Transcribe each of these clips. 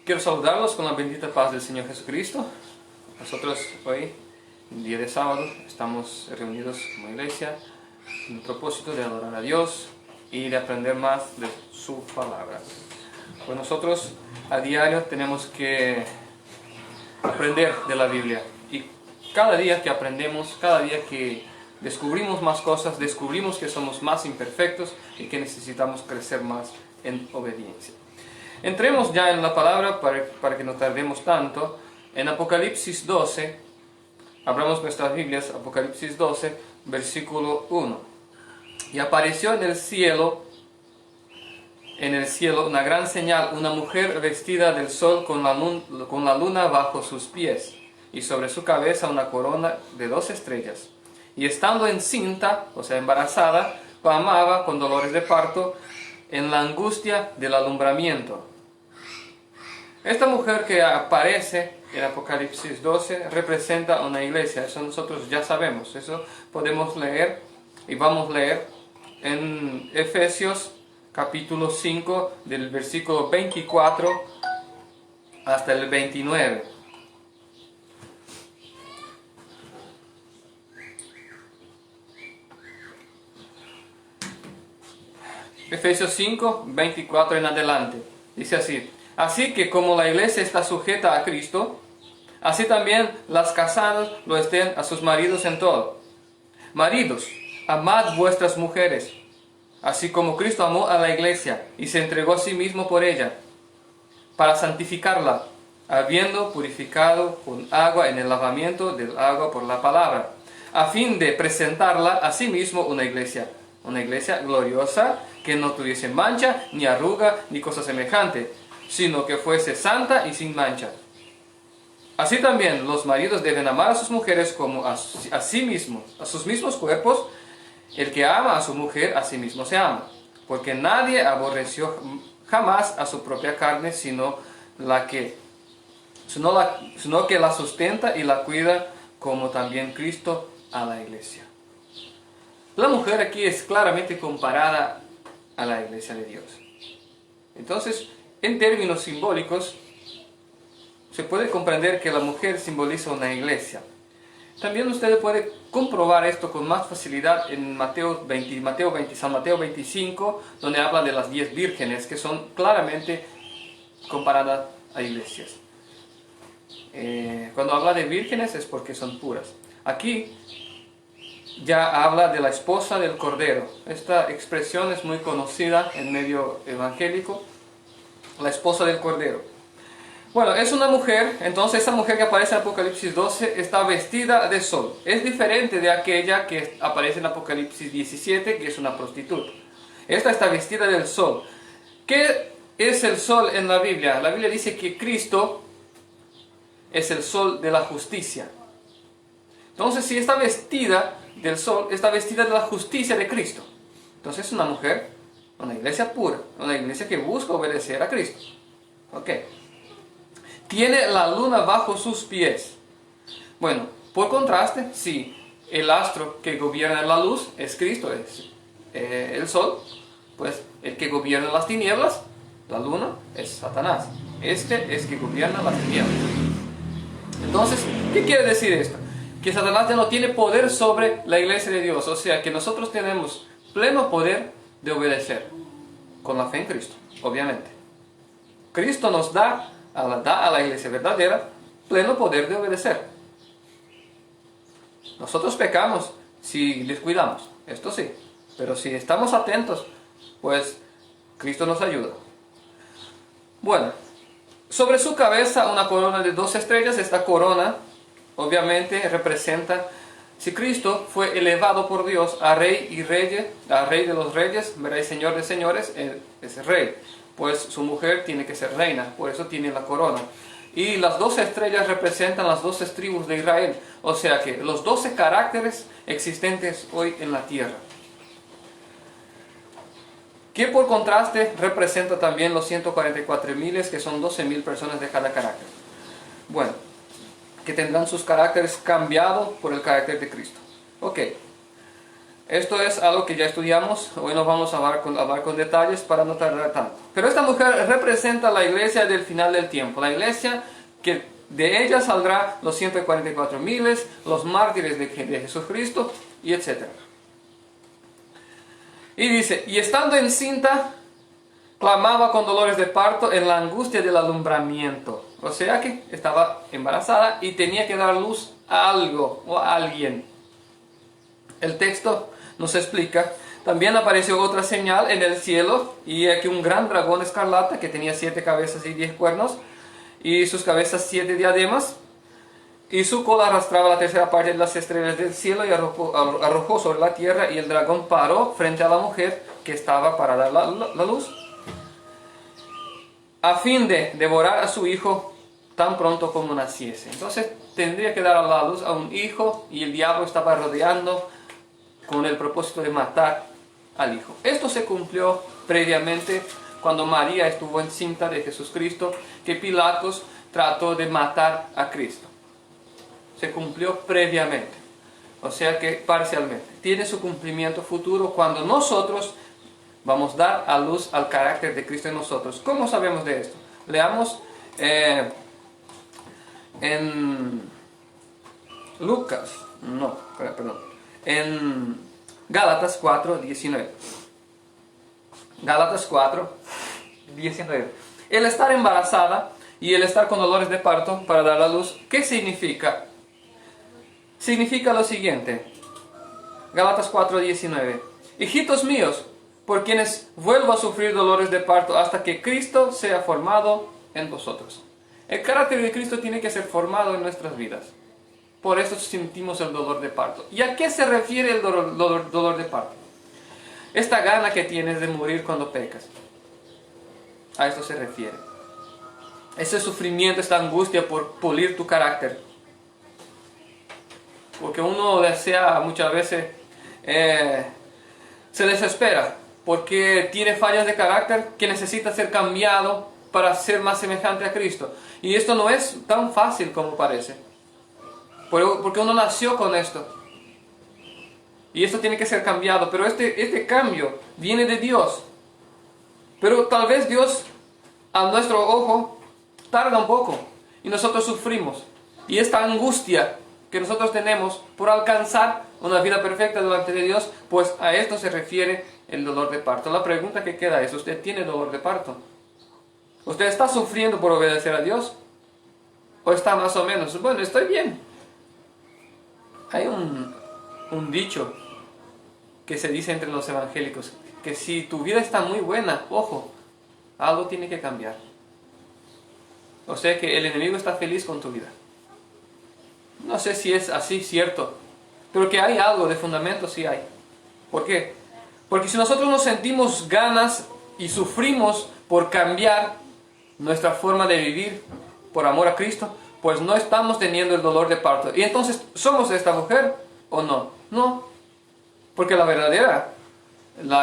Quiero saludarlos con la bendita paz del Señor Jesucristo. Nosotros hoy, en día de sábado, estamos reunidos como iglesia con el propósito de adorar a Dios y de aprender más de su palabra. Pues nosotros a diario tenemos que aprender de la Biblia. Y cada día que aprendemos, cada día que descubrimos más cosas, descubrimos que somos más imperfectos y que necesitamos crecer más en obediencia. Entremos ya en la palabra para que no tardemos tanto. En Apocalipsis 12, abramos nuestras Biblias, Apocalipsis 12, versículo 1. Y apareció en el cielo una gran señal, una mujer vestida del sol con la luna bajo sus pies, y sobre su cabeza una corona de 2 estrellas. Y estando encinta, o sea embarazada, clamaba con dolores de parto en la angustia del alumbramiento. Esta mujer que aparece en Apocalipsis 12 representa una iglesia. Eso nosotros ya sabemos. Eso podemos leer y vamos a leer en Efesios capítulo 5 del versículo 24 hasta el 29. Efesios 5, 24 en adelante. Dice así: así que como la iglesia está sujeta a Cristo, así también las casadas lo estén a sus maridos en todo. Maridos, amad vuestras mujeres, así como Cristo amó a la iglesia y se entregó a sí mismo por ella, para santificarla, habiendo purificado con agua en el lavamiento del agua por la palabra, a fin de presentarla a sí mismo una iglesia gloriosa, que no tuviese mancha, ni arruga, ni cosa semejante, sino que fuese santa y sin mancha. Así también los maridos deben amar a sus mujeres como a sí mismos, a sus mismos cuerpos. El que ama a su mujer, a sí mismo se ama, porque nadie aborreció jamás a su propia carne, sino que la sustenta y la cuida, como también Cristo a la iglesia. La mujer aquí es claramente comparada a la iglesia de Dios. Entonces, en términos simbólicos, se puede comprender que la mujer simboliza una iglesia. También usted puede comprobar esto con más facilidad en San Mateo 25, donde habla de las 10 vírgenes, que son claramente comparadas a iglesias. Cuando habla de vírgenes es porque son puras. Aquí ya habla de la esposa del Cordero. Esta expresión es muy conocida en medio evangélico, la esposa del Cordero. Bueno, es una mujer. Entonces esa mujer que aparece en Apocalipsis 12 está vestida de sol. Es diferente de aquella que aparece en Apocalipsis 17, que es una prostituta. Esta está vestida del sol. ¿Qué es el sol en la Biblia? La Biblia dice que Cristo es el sol de la justicia. Entonces, si está vestida del sol, está vestida de la justicia de Cristo. Entonces es una mujer, una iglesia pura, una iglesia que busca obedecer a Cristo. Ok. Tiene la luna bajo sus pies. Bueno, por contraste, si el astro que gobierna la luz es Cristo, es el sol, pues el que gobierna las tinieblas, la luna, es Satanás. Este es que gobierna las tinieblas. Entonces, ¿qué quiere decir esto? Que Satanás ya no tiene poder sobre la iglesia de Dios. O sea, que nosotros tenemos pleno poder de obedecer, con la fe en Cristo, obviamente. Cristo nos da a la iglesia verdadera pleno poder de obedecer. Nosotros pecamos si descuidamos, esto sí, pero si estamos atentos, pues Cristo nos ayuda. Bueno, sobre su cabeza una corona de 2 estrellas. Esta corona obviamente representa, si Cristo fue elevado por Dios a rey de los reyes, rey señor de señores, es rey. Pues su mujer tiene que ser reina, por eso tiene la corona. Y las 12 estrellas representan las 12 tribus de Israel, o sea que los 12 caracteres existentes hoy en la tierra. Que por contraste representa también los 144,000, que son 12,000 personas de cada carácter. Bueno, que tendrán sus caracteres cambiados por el carácter de Cristo. Ok. Esto es algo que ya estudiamos, hoy no vamos a hablar con detalles para no tardar tanto. Pero esta mujer representa la iglesia del final del tiempo, la iglesia que de ella saldrá los 144.000, los mártires de Jesucristo, y etc. Y dice, y estando encinta, clamaba con dolores de parto en la angustia del alumbramiento. O sea que estaba embarazada y tenía que dar luz a algo o a alguien. El texto nos explica, también apareció otra señal en el cielo, y aquí un gran dragón escarlata que tenía 7 cabezas y 10 cuernos, y sus cabezas 7 diademas, y su cola arrastraba la tercera parte de las estrellas del cielo y arrojó sobre la tierra, y el dragón paró frente a la mujer que estaba para dar la luz, a fin de devorar a su hijo tan pronto como naciese. Entonces tendría que dar a la luz a un hijo, y el diablo estaba rodeando con el propósito de matar al hijo. Esto se cumplió previamente cuando María estuvo encinta de Jesucristo, que Pilatos trató de matar a Cristo. Se cumplió previamente, o sea que parcialmente. Tiene su cumplimiento futuro cuando nosotros vamos a dar a luz al carácter de Cristo en nosotros. ¿Cómo sabemos de esto? Leamos en Lucas, en Gálatas 4:19. Gálatas 4:19. El estar embarazada y el estar con dolores de parto para dar a luz, ¿qué significa? Significa lo siguiente. Gálatas 4:19. Hijitos míos, por quienes vuelvo a sufrir dolores de parto hasta que Cristo sea formado en vosotros. El carácter de Cristo tiene que ser formado en nuestras vidas. Por eso sentimos el dolor de parto. ¿Y a qué se refiere el dolor de parto? Esta gana que tienes de morir cuando pecas. A esto se refiere. Ese sufrimiento, esta angustia por pulir tu carácter. Porque uno desea muchas veces, se desespera, porque tiene fallas de carácter que necesita ser cambiado para ser más semejante a Cristo. Y esto no es tan fácil como parece. Porque uno nació con esto. Y esto tiene que ser cambiado. Pero este cambio viene de Dios. Pero tal vez Dios, a nuestro ojo, tarda un poco. Y nosotros sufrimos. Y esta angustia que nosotros tenemos por alcanzar una vida perfecta delante de Dios, pues a esto se refiere el dolor de parto. La pregunta que queda es, ¿usted tiene dolor de parto? ¿Usted está sufriendo por obedecer a Dios? ¿O está más o menos? Bueno, estoy bien. Hay un dicho que se dice entre los evangélicos, que si tu vida está muy buena, ojo, algo tiene que cambiar. O sea que el enemigo está feliz con tu vida. No sé si es así, cierto, pero que hay algo de fundamento, sí hay. ¿Por qué? Porque si nosotros nos sentimos ganas y sufrimos por cambiar nuestra forma de vivir por amor a Cristo, pues no estamos teniendo el dolor de parto. Y entonces, ¿somos esta mujer o no? No. Porque la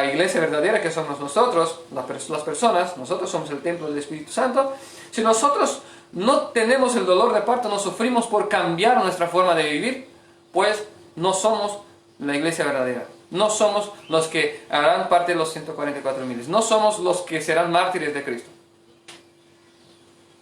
iglesia verdadera que somos nosotros, las personas, nosotros somos el templo del Espíritu Santo. Si nosotros no tenemos el dolor de parto, no sufrimos por cambiar nuestra forma de vivir, pues no somos la iglesia verdadera. No somos los que harán parte de los 144.000. No somos los que serán mártires de Cristo.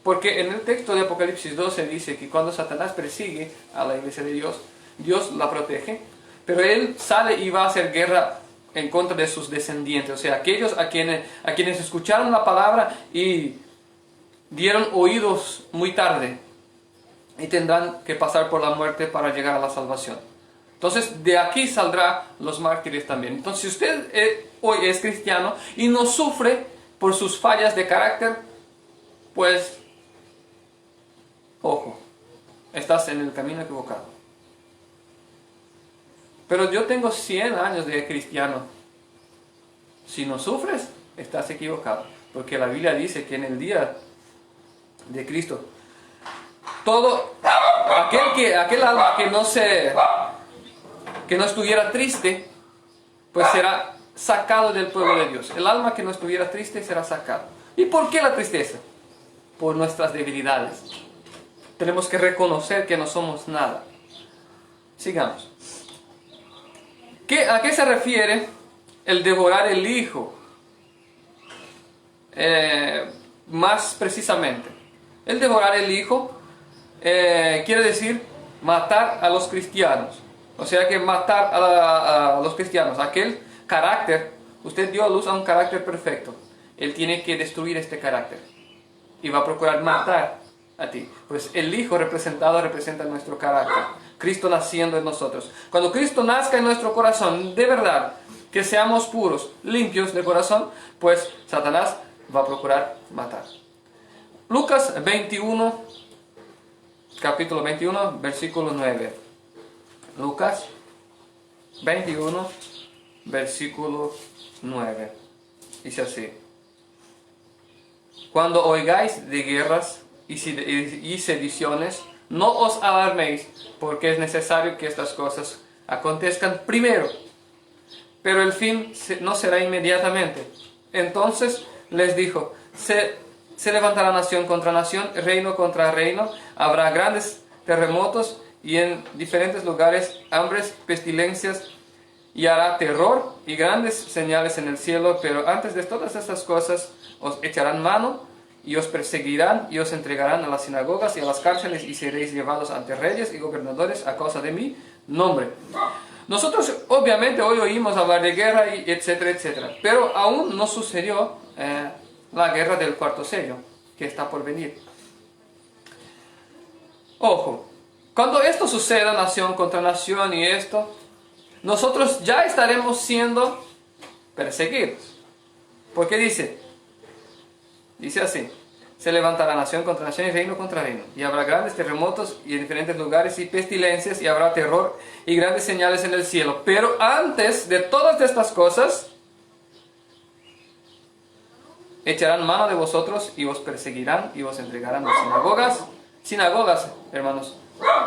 Porque en el texto de Apocalipsis 12 dice que cuando Satanás persigue a la iglesia de Dios, Dios la protege, pero él sale y va a hacer guerra en contra de sus descendientes, o sea, aquellos a quienes escucharon la palabra y dieron oídos muy tarde y tendrán que pasar por la muerte para llegar a la salvación. Entonces de aquí saldrán los mártires también. Entonces si usted hoy es cristiano y no sufre por sus fallas de carácter, pues ojo, estás en el camino equivocado. Pero yo tengo 100 años de cristiano. Si no sufres, estás equivocado. Porque la Biblia dice que en el día de Cristo, todo aquel alma que no estuviera triste, pues será sacado del pueblo de Dios. El alma que no estuviera triste será sacado. ¿Y por qué la tristeza? Por nuestras debilidades. Tenemos que reconocer que no somos nada. Sigamos. ¿A qué se refiere el devorar el Hijo? Más precisamente, el devorar el Hijo quiere decir matar a los cristianos. O sea que matar a los cristianos, aquel carácter, usted dio a luz a un carácter perfecto. Él tiene que destruir este carácter y va a procurar matar a ti. Pues el Hijo representa nuestro carácter. Cristo naciendo en nosotros. Cuando Cristo nazca en nuestro corazón, de verdad, que seamos puros, limpios de corazón, pues Satanás va a procurar matar. Lucas 21, capítulo 21, versículo 9. Lucas 21, versículo 9. Dice así: cuando oigáis de guerras y sediciones, no os alarméis, porque es necesario que estas cosas acontezcan primero, pero el fin no será inmediatamente. Entonces les dijo: se levantará nación contra nación, reino contra reino, habrá grandes terremotos y en diferentes lugares hambres, pestilencias, y hará terror y grandes señales en el cielo. Pero antes de todas estas cosas os echarán mano y os perseguirán y os entregarán a las sinagogas y a las cárceles y seréis llevados ante reyes y gobernadores a causa de mi nombre. Nosotros obviamente hoy oímos hablar de guerra y etcétera, etcétera, pero aún no sucedió la guerra del cuarto sello que está por venir. Ojo, cuando esto suceda, nación contra nación y esto, nosotros ya estaremos siendo perseguidos. ¿Por qué dice? Dice así: se levantará nación contra nación y reino contra reino, y habrá grandes terremotos y en diferentes lugares y pestilencias, y habrá terror y grandes señales en el cielo. Pero antes de todas estas cosas, echarán mano de vosotros y os perseguirán y os entregarán a sinagogas. Sinagogas, hermanos,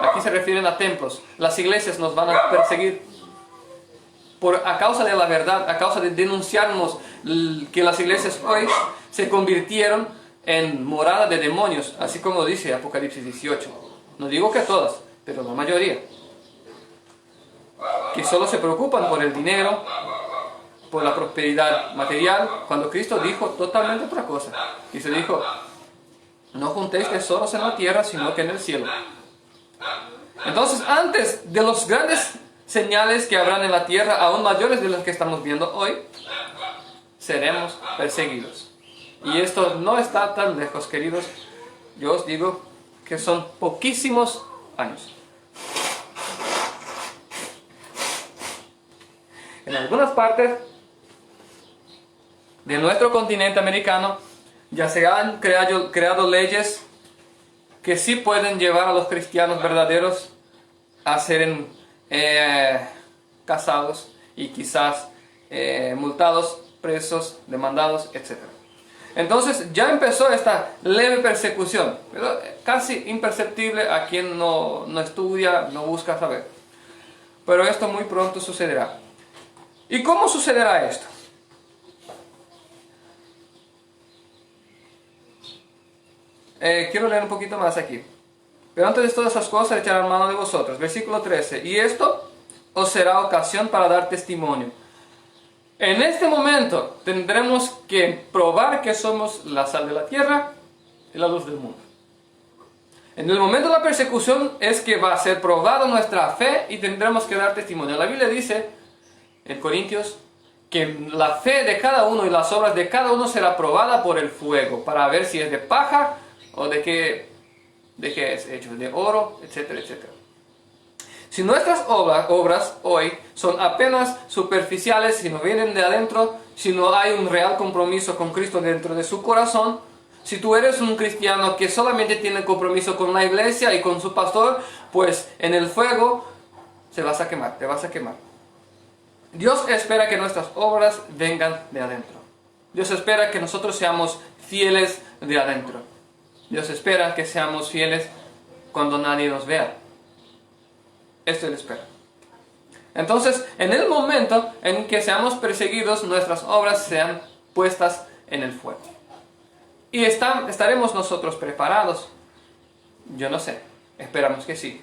aquí se refieren a templos. Las iglesias nos van a perseguir a causa de la verdad, a causa de denunciarnos que las iglesias hoy se convirtieron en morada de demonios, así como dice Apocalipsis 18. No digo que todas, pero la mayoría. Que solo se preocupan por el dinero, por la prosperidad material, cuando Cristo dijo totalmente otra cosa. Y se dijo: no juntéis tesoros en la tierra, sino que en el cielo. Entonces, antes de los grandes señales que habrán en la tierra, aún mayores de los que estamos viendo hoy, seremos perseguidos. Y esto no está tan lejos, queridos. Yo os digo que son poquísimos años. En algunas partes de nuestro continente americano ya se han creado leyes que sí pueden llevar a los cristianos verdaderos a ser casados y quizás multados, presos, demandados, etc. Entonces ya empezó esta leve persecución, pero casi imperceptible a quien no estudia, no busca saber. Pero esto muy pronto sucederá. ¿Y cómo sucederá esto? Quiero leer un poquito más aquí. Pero antes de todas esas cosas echarán mano de vosotros. Versículo 13. Y esto os será ocasión para dar testimonio. En este momento tendremos que probar que somos la sal de la tierra y la luz del mundo. En el momento de la persecución es que va a ser probada nuestra fe y tendremos que dar testimonio. La Biblia dice en Corintios que la fe de cada uno y las obras de cada uno será probada por el fuego, para ver si es de paja o de qué es hecho, de oro, etcétera, etcétera. Si nuestras obras hoy son apenas superficiales, si no vienen de adentro, si no hay un real compromiso con Cristo dentro de su corazón, si tú eres un cristiano que solamente tiene compromiso con la iglesia y con su pastor, pues en el fuego te vas a quemar. Dios espera que nuestras obras vengan de adentro. Dios espera que nosotros seamos fieles de adentro. Dios espera que seamos fieles cuando nadie nos vea. Esto Él espera. Entonces, en el momento en que seamos perseguidos, nuestras obras sean puestas en el fuego. ¿Y estaremos nosotros preparados? Yo no sé. Esperamos que sí.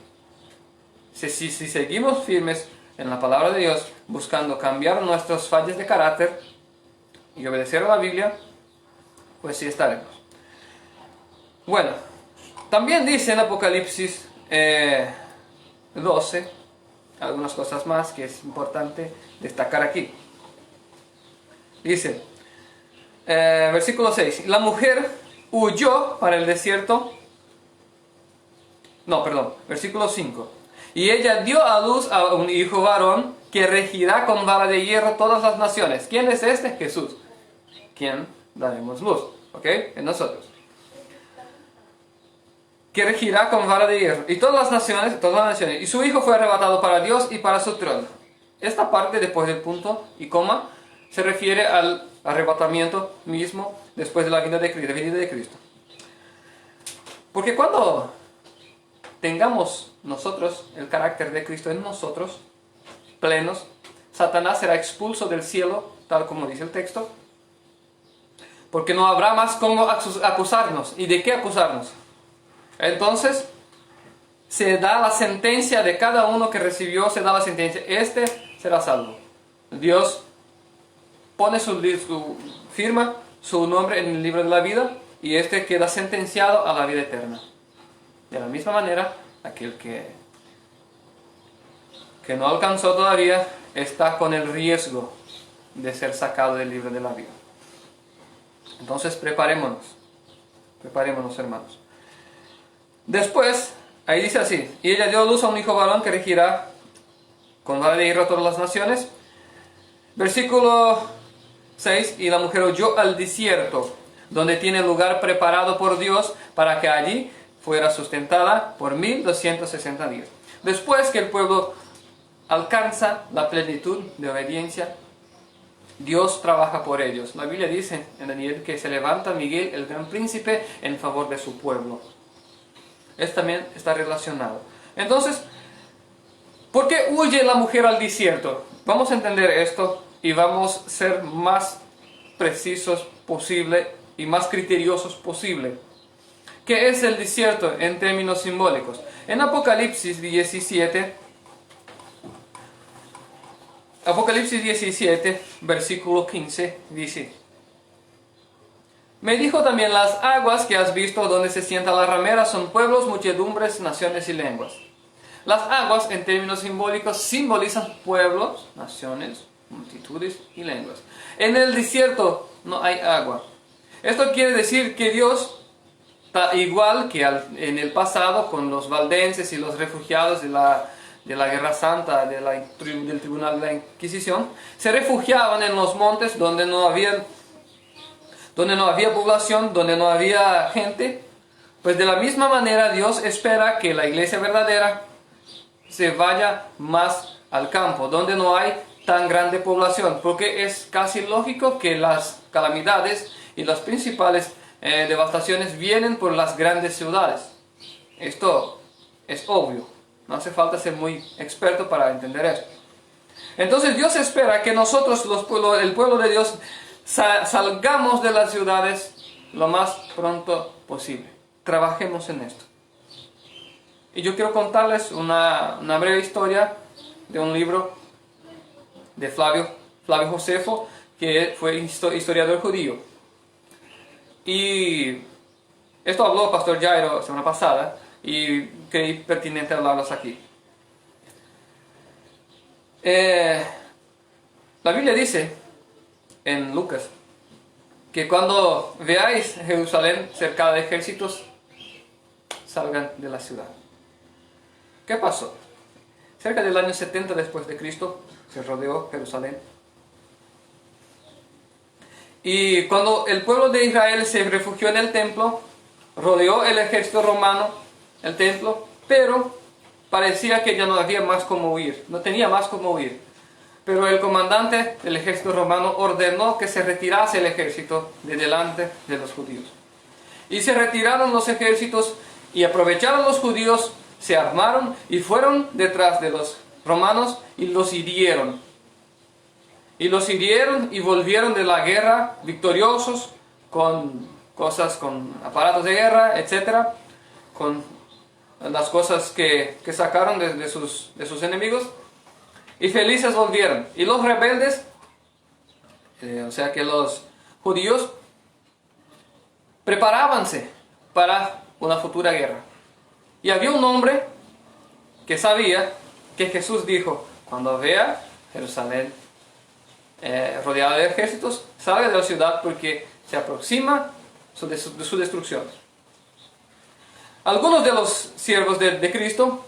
Si seguimos firmes en la palabra de Dios, buscando cambiar nuestras fallas de carácter y obedecer a la Biblia, pues sí estaremos. Bueno, también dice en Apocalipsis 12, algunas cosas más que es importante destacar aquí. Dice, versículo 6, la mujer huyó para el desierto. No, perdón, versículo 5. Y ella dio a luz a un hijo varón que regirá con vara de hierro todas las naciones. ¿Quién es este? Jesús. ¿Quién daremos luz? ¿Ok? En nosotros. Que regirá con vara de hierro. Y todas las naciones. Y su hijo fue arrebatado para Dios y para su trono. Esta parte, después del punto y coma, se refiere al arrebatamiento mismo después de la venida de Cristo. Porque cuando tengamos nosotros el carácter de Cristo en nosotros, plenos, Satanás será expulso del cielo, tal como dice el texto, porque no habrá más cómo acusarnos. ¿Y de qué acusarnos? Entonces, se da la sentencia de cada uno que recibió, se da la sentencia, este será salvo. Dios pone firma su nombre en el libro de la vida, y este queda sentenciado a la vida eterna. De la misma manera, aquel que no alcanzó todavía está con el riesgo de ser sacado del libro de la vida. Entonces preparémonos, hermanos. Después, ahí dice así, y ella dio a luz a un hijo varón que regirá con vara de hierro a todas las naciones. Versículo 6, y la mujer huyó al desierto, donde tiene lugar preparado por Dios para que allí fuera sustentada por 1260 días. Después que el pueblo alcanza la plenitud de obediencia, Dios trabaja por ellos. La Biblia dice en Daniel que se levanta Miguel, el gran príncipe, en favor de su pueblo. Esto también está relacionado. Entonces, ¿por qué huye la mujer al desierto? Vamos a entender esto y vamos a ser más precisos posible y más criteriosos posible. ¿Qué es el desierto en términos simbólicos? En Apocalipsis 17, versículo 15, dice: me dijo también, las aguas que has visto donde se sienta la ramera son pueblos, muchedumbres, naciones y lenguas. Las aguas en términos simbólicos simbolizan pueblos, naciones, multitudes y lenguas. En el desierto no hay agua. Esto quiere decir que Dios, igual que en el pasado con los valdenses y los refugiados de la Guerra Santa, del Tribunal de la Inquisición, se refugiaban en los montes donde no había población, donde no había gente. Pues de la misma manera Dios espera que la iglesia verdadera se vaya más al campo, donde no hay tan grande población, porque es casi lógico que las calamidades y las principales devastaciones vienen por las grandes ciudades. Esto es obvio, no hace falta ser muy experto para entender esto. Entonces Dios espera que nosotros, el pueblo de Dios, salgamos de las ciudades lo más pronto posible. Trabajemos en esto. Y yo quiero contarles una breve historia de un libro de Flavio Josefo, que fue historiador judío. Y esto habló el pastor Jairo la semana pasada y creí pertinente hablarlos aquí. La Biblia dice en Lucas que cuando veáis Jerusalén cercada de ejércitos, salgan de la ciudad. ¿Qué pasó? Cerca del año 70 después de Cristo se rodeó Jerusalén. Y cuando el pueblo de Israel se refugió en el templo, rodeó el ejército romano el templo, pero parecía que ya no había más cómo huir, no tenía más cómo huir. Pero el comandante del ejército romano ordenó que se retirase el ejército de delante de los judíos. Y se retiraron los ejércitos y aprovecharon los judíos, se armaron y fueron detrás de los romanos y los hirieron. Y los hirieron y volvieron de la guerra victoriosos con aparatos de guerra, etc. Con las cosas que sacaron de sus enemigos. y felices volvieron. Y los rebeldes, o sea que los judíos, preparábanse para una futura guerra. Y había un hombre que sabía que Jesús dijo: cuando vea Jerusalén rodeada de ejércitos, salga de la ciudad porque se aproxima su destrucción. Algunos de los siervos de Cristo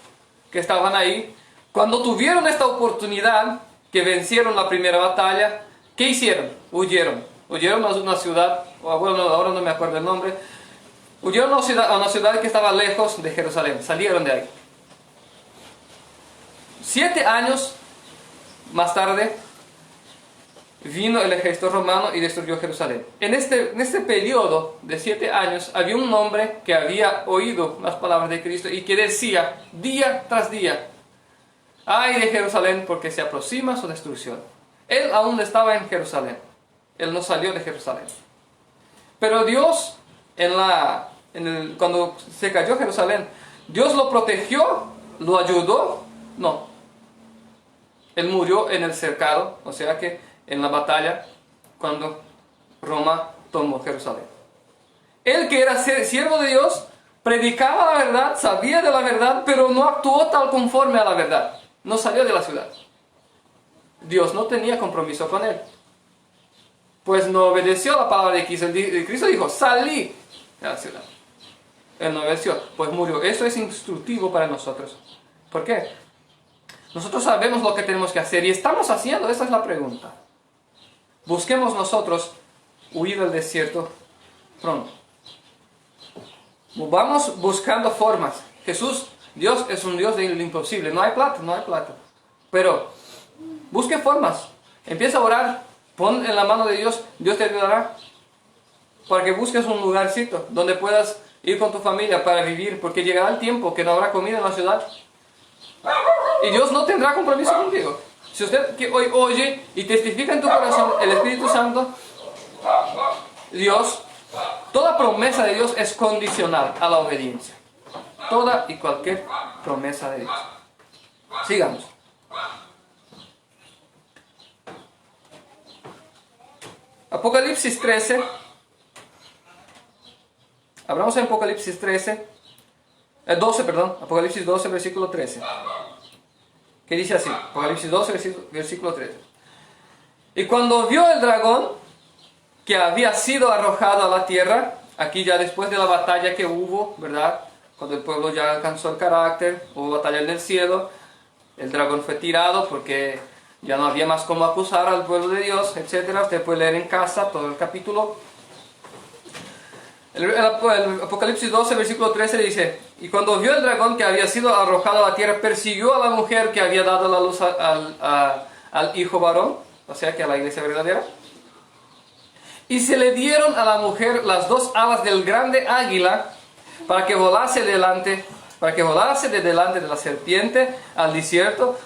que estaban ahí, cuando tuvieron esta oportunidad, que vencieron la primera batalla, ¿qué hicieron? Huyeron. Huyeron a una ciudad, bueno, ahora no me acuerdo el nombre. Huyeron a una ciudad que estaba lejos de Jerusalén. Salieron de ahí. 7 años más tarde vino el ejército romano y destruyó Jerusalén. En este periodo de 7 años había un hombre que había oído las palabras de Cristo y que decía día tras día: ay de Jerusalén, porque se aproxima su destrucción. Él aún estaba en Jerusalén. Él no salió de Jerusalén. Pero Dios, cuando se cayó Jerusalén, Dios lo protegió, lo ayudó. No. Él murió en el cercado, o sea que en la batalla, cuando Roma tomó Jerusalén. Él, que era siervo de Dios, predicaba la verdad, sabía de la verdad, pero no actuó tal conforme a la verdad. No salió de la ciudad. Dios no tenía compromiso con él, pues no obedeció la palabra de Cristo. Cristo dijo: salí de la ciudad. Él no obedeció, pues murió. Eso es instructivo para nosotros. ¿Por qué? Nosotros sabemos lo que tenemos que hacer y estamos haciendo. Esa es la pregunta. Busquemos nosotros huir del desierto pronto. Vamos buscando formas. Dios es un Dios del imposible. No hay plata. Pero busque formas. Empieza a orar. Pon en la mano de Dios. Dios te ayudará. Para que busques un lugarcito donde puedas ir con tu familia para vivir. Porque llegará el tiempo que no habrá comida en la ciudad. Y Dios no tendrá compromiso contigo. Si usted que hoy oye y testifica en tu corazón el Espíritu Santo, Dios, toda promesa de Dios es condicional a la obediencia. Toda y cualquier promesa de Dios. Sigamos. Apocalipsis 13. Abramos en Apocalipsis 12, Apocalipsis 12, versículo 13. Que dice así, Apocalipsis 12, versículo 13. Y cuando vio el dragón que había sido arrojado a la tierra, aquí ya después de la batalla que hubo, ¿verdad? Cuando el pueblo ya alcanzó el carácter, hubo batalla en el cielo, el dragón fue tirado porque ya no había más cómo acusar al pueblo de Dios, etc. Usted puede leer en casa todo el capítulo. El Apocalipsis 12, versículo 13 dice: y cuando vio el dragón que había sido arrojado a la tierra, persiguió a la mujer que había dado la luz al hijo varón, o sea que a la iglesia verdadera. Y se le dieron a la mujer las 2 alas del grande águila para que volase de delante de la serpiente al desierto,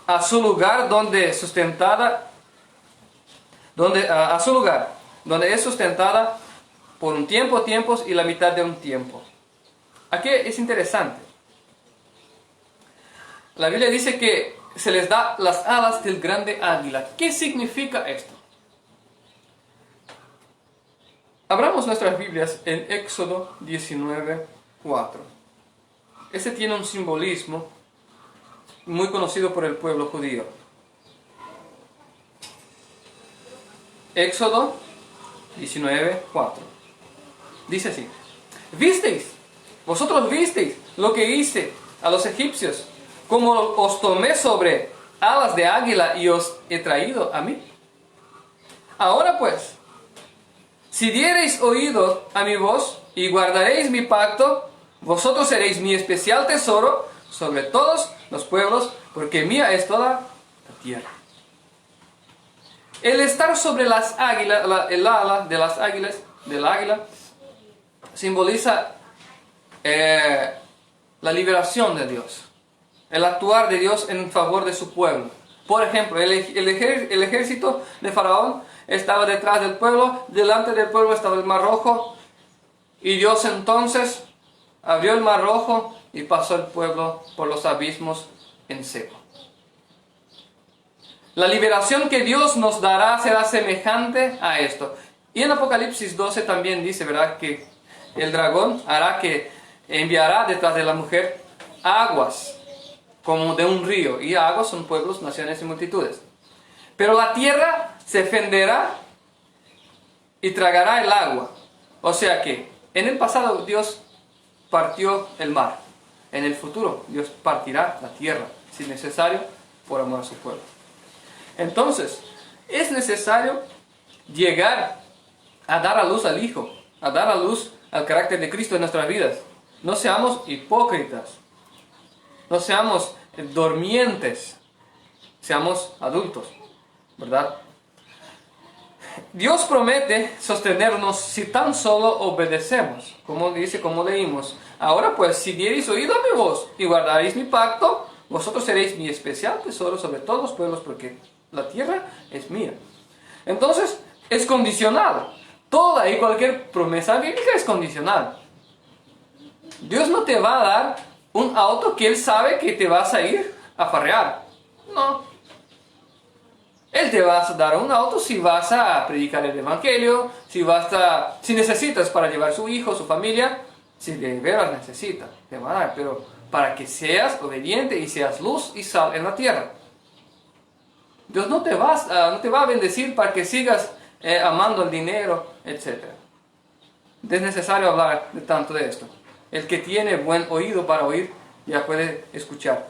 a su lugar donde es sustentada por un tiempo, tiempos y la mitad de un tiempo. Aquí es interesante. La Biblia dice que se les da las alas del grande águila. ¿Qué significa esto? Abramos nuestras Biblias en Éxodo 19:4. Este tiene un simbolismo muy conocido por el pueblo judío. Éxodo 19:4. Dice así: vosotros visteis lo que hice a los egipcios, como os tomé sobre alas de águila y os he traído a mí. Ahora pues, si diereis oído a mi voz y guardaréis mi pacto, vosotros seréis mi especial tesoro sobre todos los pueblos, porque mía es toda la tierra. El estar sobre las águilas, el ala de las águilas, del águila, simboliza la liberación de Dios, el actuar de Dios en favor de su pueblo. Por ejemplo, el ejército de Faraón estaba detrás del pueblo, delante del pueblo estaba el Mar Rojo, y Dios entonces abrió el Mar Rojo y pasó el pueblo por los abismos en seco. La liberación que Dios nos dará será semejante a esto. Y en Apocalipsis 12 también dice, ¿verdad?, que el dragón hará que enviará detrás de la mujer aguas como de un río. Y aguas son pueblos, naciones y multitudes. Pero la tierra se fenderá y tragará el agua. O sea que en el pasado Dios partió el mar. En el futuro Dios partirá la tierra, si necesario, por amor a su pueblo. Entonces, es necesario llegar a dar a luz al Hijo, a dar a luz al carácter de Cristo en nuestras vidas. No seamos hipócritas, no seamos dormientes, seamos adultos, ¿verdad? Dios promete sostenernos si tan solo obedecemos, como dice, como leímos. Ahora pues, si diereis oído a mi voz y guardaréis mi pacto, vosotros seréis mi especial tesoro sobre todos los pueblos, porque la tierra es mía. Entonces, es condicional. Toda y cualquier promesa bíblica es condicional. Dios no te va a dar un auto que Él sabe que te vas a ir a farrear. No. Él te va a dar un auto si vas a predicar el Evangelio, si necesitas para llevar su hijo, su familia, si de veras necesitas, te va a dar, pero para que seas obediente y seas luz y sal en la tierra. Dios no te va a bendecir para que sigas amando el dinero, etc. Es necesario hablar de tanto de esto. El que tiene buen oído para oír, ya puede escuchar.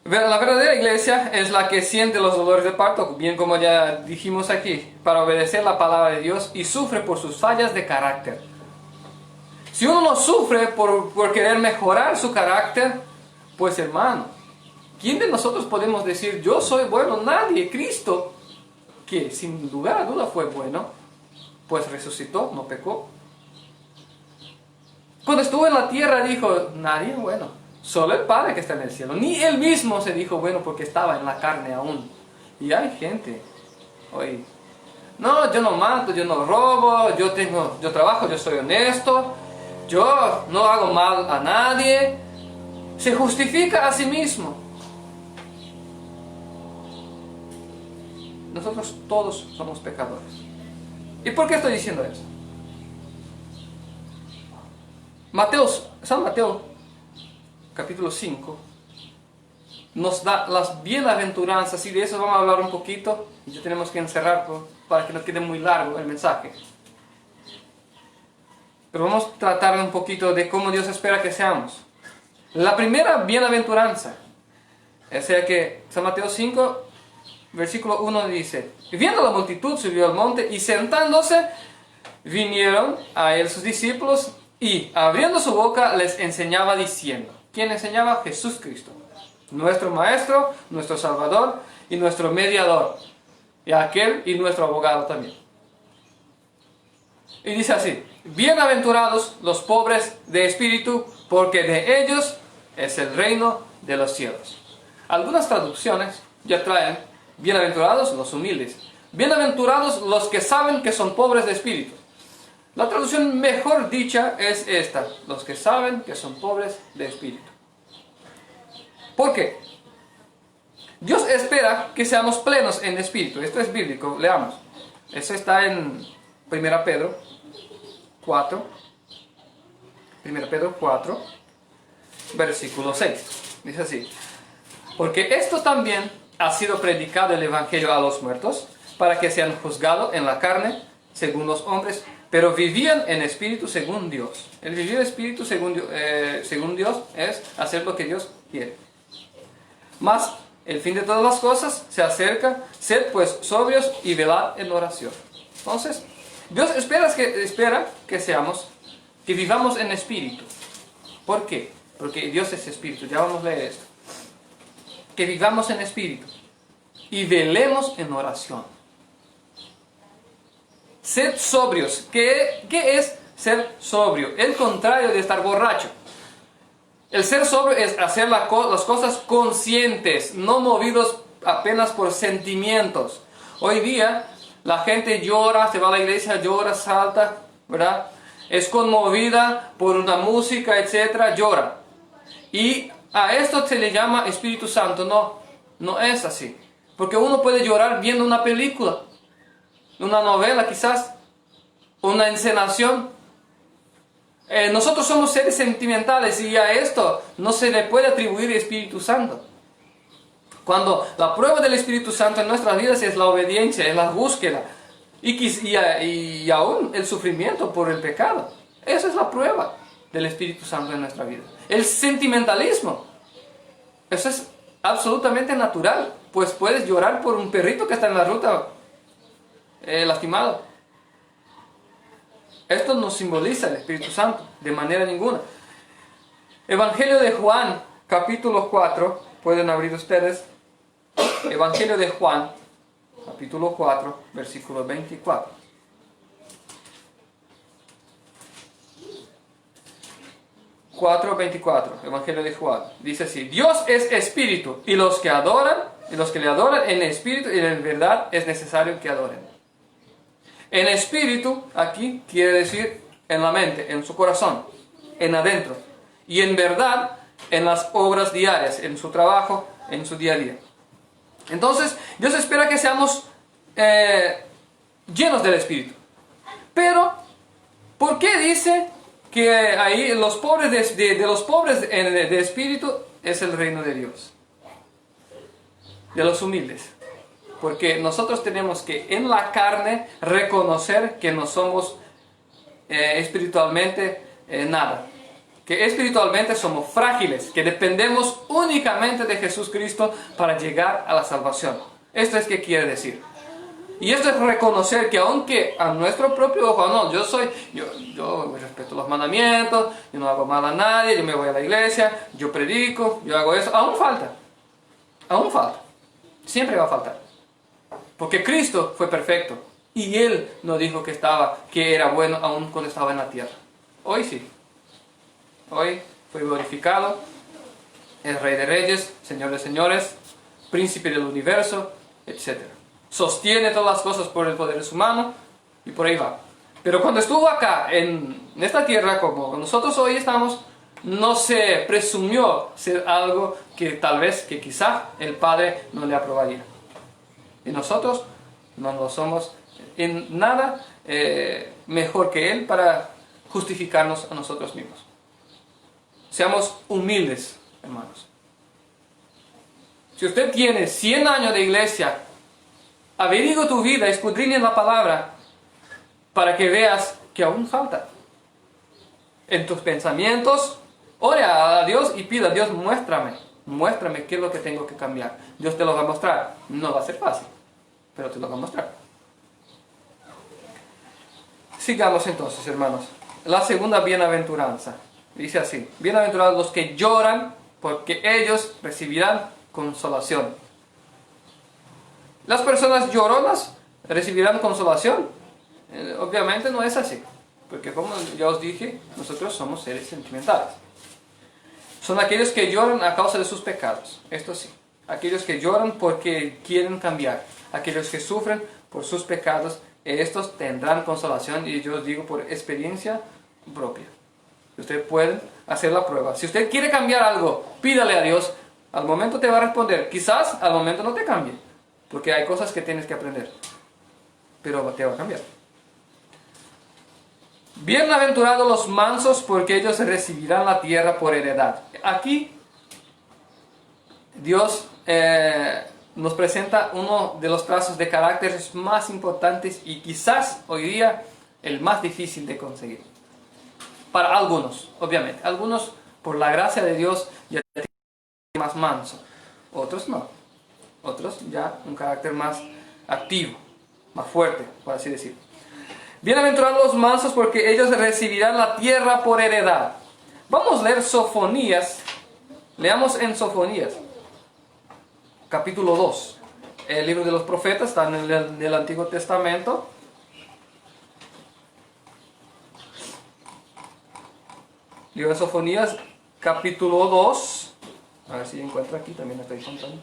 La verdadera iglesia es la que siente los dolores de parto, bien como ya dijimos aquí, para obedecer la palabra de Dios y sufre por sus fallas de carácter. Si uno no sufre por querer mejorar su carácter, pues hermano, ¿quién de nosotros podemos decir, yo soy bueno? Nadie. Cristo, que sin lugar a duda fue bueno, pues resucitó, no pecó. Cuando estuvo en la tierra dijo, nadie es bueno, solo el Padre que está en el cielo. Ni Él mismo se dijo bueno porque estaba en la carne aún. Y hay gente hoy, no, yo no mato, yo no robo, yo trabajo, yo soy honesto, yo no hago mal a nadie. Se justifica a sí mismo. Nosotros todos somos pecadores. ¿Y por qué estoy diciendo eso? San Mateo, capítulo 5, nos da las bienaventuranzas, y de eso vamos a hablar un poquito, y ya tenemos que encerrarlo para que no quede muy largo el mensaje. Pero vamos a tratar un poquito de cómo Dios espera que seamos. La primera bienaventuranza, o sea que San Mateo 5, versículo 1 dice, viendo la multitud subió al monte y sentándose vinieron a él sus discípulos y abriendo su boca les enseñaba diciendo. ¿Quién enseñaba? Jesús Cristo, nuestro Maestro, nuestro Salvador y nuestro Mediador, y aquel y nuestro abogado también. Y dice así, bienaventurados los pobres de espíritu, porque de ellos es el reino de los cielos. Algunas traducciones ya traen bienaventurados los humildes, bienaventurados los que saben que son pobres de espíritu. La traducción mejor dicha es esta, los que saben que son pobres de espíritu. ¿Por qué? Dios espera que seamos plenos en espíritu. Esto es bíblico, leamos. Eso está en 1 Pedro 4, versículo 6. Dice así, porque esto también ha sido predicado el Evangelio a los muertos, para que sean juzgados en la carne, según los hombres, pero vivían en espíritu según Dios. El vivir en espíritu según Dios es hacer lo que Dios quiere. Mas el fin de todas las cosas se acerca, sed pues sobrios y velad en oración. Entonces, Dios espera que vivamos en espíritu. ¿Por qué? Porque Dios es espíritu, ya vamos a leer esto. Que vivamos en espíritu y velemos en oración. Sed sobrios. ¿Qué es ser sobrio? El contrario de estar borracho. El ser sobrio es hacer las cosas conscientes, no movidos apenas por sentimientos. Hoy día la gente llora, se va a la iglesia, llora, salta, ¿verdad? Es conmovida por una música, etc., llora. Y a esto se le llama Espíritu Santo. No, No es así. Porque uno puede llorar viendo una película, una novela quizás, una encenación. Nosotros somos seres sentimentales y a esto no se le puede atribuir el Espíritu Santo. Cuando la prueba del Espíritu Santo en nuestras vidas es la obediencia, es la búsqueda y aún el sufrimiento por el pecado. Esa es la prueba del Espíritu Santo en nuestra vida. El sentimentalismo, eso es absolutamente natural, pues puedes llorar por un perrito que está en la ruta lastimado. Esto no simboliza el Espíritu Santo de manera ninguna. Evangelio de Juan, capítulo 4, pueden abrir ustedes. Evangelio de Juan, capítulo 4, versículo 24. Evangelio de Juan. Dice así: Dios es espíritu, y los que le adoran en espíritu y en verdad es necesario que adoren. En espíritu, aquí quiere decir en la mente, en su corazón, en adentro. Y en verdad, en las obras diarias, en su trabajo, en su día a día. Entonces, Dios espera que seamos llenos del Espíritu. Pero, ¿por qué dice que ahí los pobres de los pobres de espíritu es el reino de Dios? De los humildes. Porque nosotros tenemos que en la carne reconocer que no somos espiritualmente nada. Que espiritualmente somos frágiles, que dependemos únicamente de Jesucristo para llegar a la salvación. Esto es que quiere decir. Y esto es reconocer que aunque a nuestro propio ojo, no, yo respeto los mandamientos, yo no hago mal a nadie, yo me voy a la iglesia, yo predico, yo hago eso, aún falta, siempre va a faltar. Porque Cristo fue perfecto y Él no dijo que era bueno aún cuando estaba en la tierra. Hoy sí. Hoy fue glorificado, es Rey de Reyes, Señor de Señores, Príncipe del Universo, etc. Sostiene todas las cosas por el poder de su mano y por ahí va. Pero cuando estuvo acá, en esta tierra, como nosotros hoy estamos, no se presumió ser algo que tal vez, que quizá el Padre no le aprobaría. Y nosotros no lo somos en nada mejor que Él para justificarnos a nosotros mismos. Seamos humildes, hermanos. Si usted tiene 100 años de iglesia, averigua tu vida, escudriña la palabra, para que veas que aún falta. En tus pensamientos, ore a Dios y pida a Dios, muéstrame qué es lo que tengo que cambiar. Dios te lo va a mostrar. No va a ser fácil, pero te lo va a mostrar. Sigamos entonces, hermanos. La segunda bienaventuranza. Dice así: bienaventurados los que lloran, porque ellos recibirán consolación. ¿Las personas lloronas recibirán consolación? Obviamente no es así, porque como ya os dije, nosotros somos seres sentimentales. Son aquellos que lloran a causa de sus pecados, esto sí. Aquellos que lloran porque quieren cambiar. Aquellos que sufren por sus pecados, estos tendrán consolación, y yo os digo por experiencia propia. Usted puede hacer la prueba. Si usted quiere cambiar algo, pídale a Dios. Al momento te va a responder. Quizás al momento no te cambie, porque hay cosas que tienes que aprender, pero te va a cambiar. Bienaventurados los mansos, porque ellos recibirán la tierra por heredad. Aquí Dios nos presenta uno de los trazos de carácter más importantes y quizás hoy día el más difícil de conseguir. Para algunos, obviamente. Algunos, por la gracia de Dios, ya tienen más manso. Otros no. Otros ya un carácter más activo, más fuerte, por así decir. Bienaventurados los mansos, porque ellos recibirán la tierra por heredad. Vamos a leer Sofonías. Leamos en Sofonías, capítulo 2. El libro de los profetas está en el Antiguo Testamento. Libro de Sofonías, capítulo 2. A ver si encuentro aquí, también estoy contando.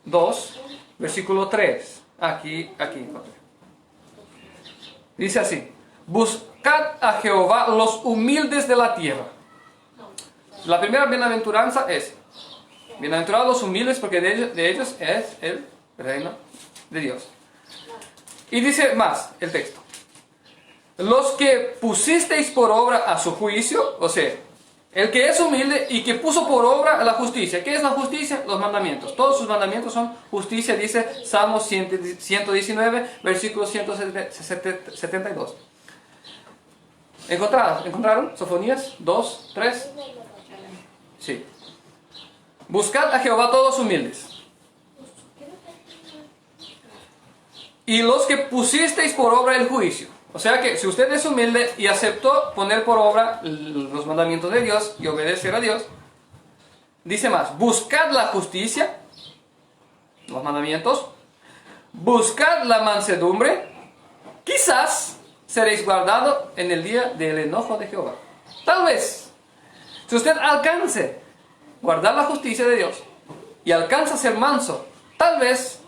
2, versículo 3. Aquí encontré. Dice así: buscad a Jehová los humildes de la tierra. La primera bienaventuranza es: Bienaventurados los humildes, porque de ellos es el reino de Dios. Y dice más el texto. Los que pusisteis por obra a su juicio, o sea, el que es humilde y que puso por obra la justicia. ¿Qué es la justicia? Los mandamientos. Todos sus mandamientos son justicia, dice Salmos 119, versículo 172. ¿Encontraron? Sofonías 2, 3. Sí. Buscad a Jehová todos humildes. Y los que pusisteis por obra el juicio. O sea que si usted es humilde y aceptó poner por obra los mandamientos de Dios y obedecer a Dios, dice más, buscad la justicia, los mandamientos, buscad la mansedumbre, quizás seréis guardados en el día del enojo de Jehová. Tal vez, si usted alcance guardar la justicia de Dios y alcanza a ser manso, tal vez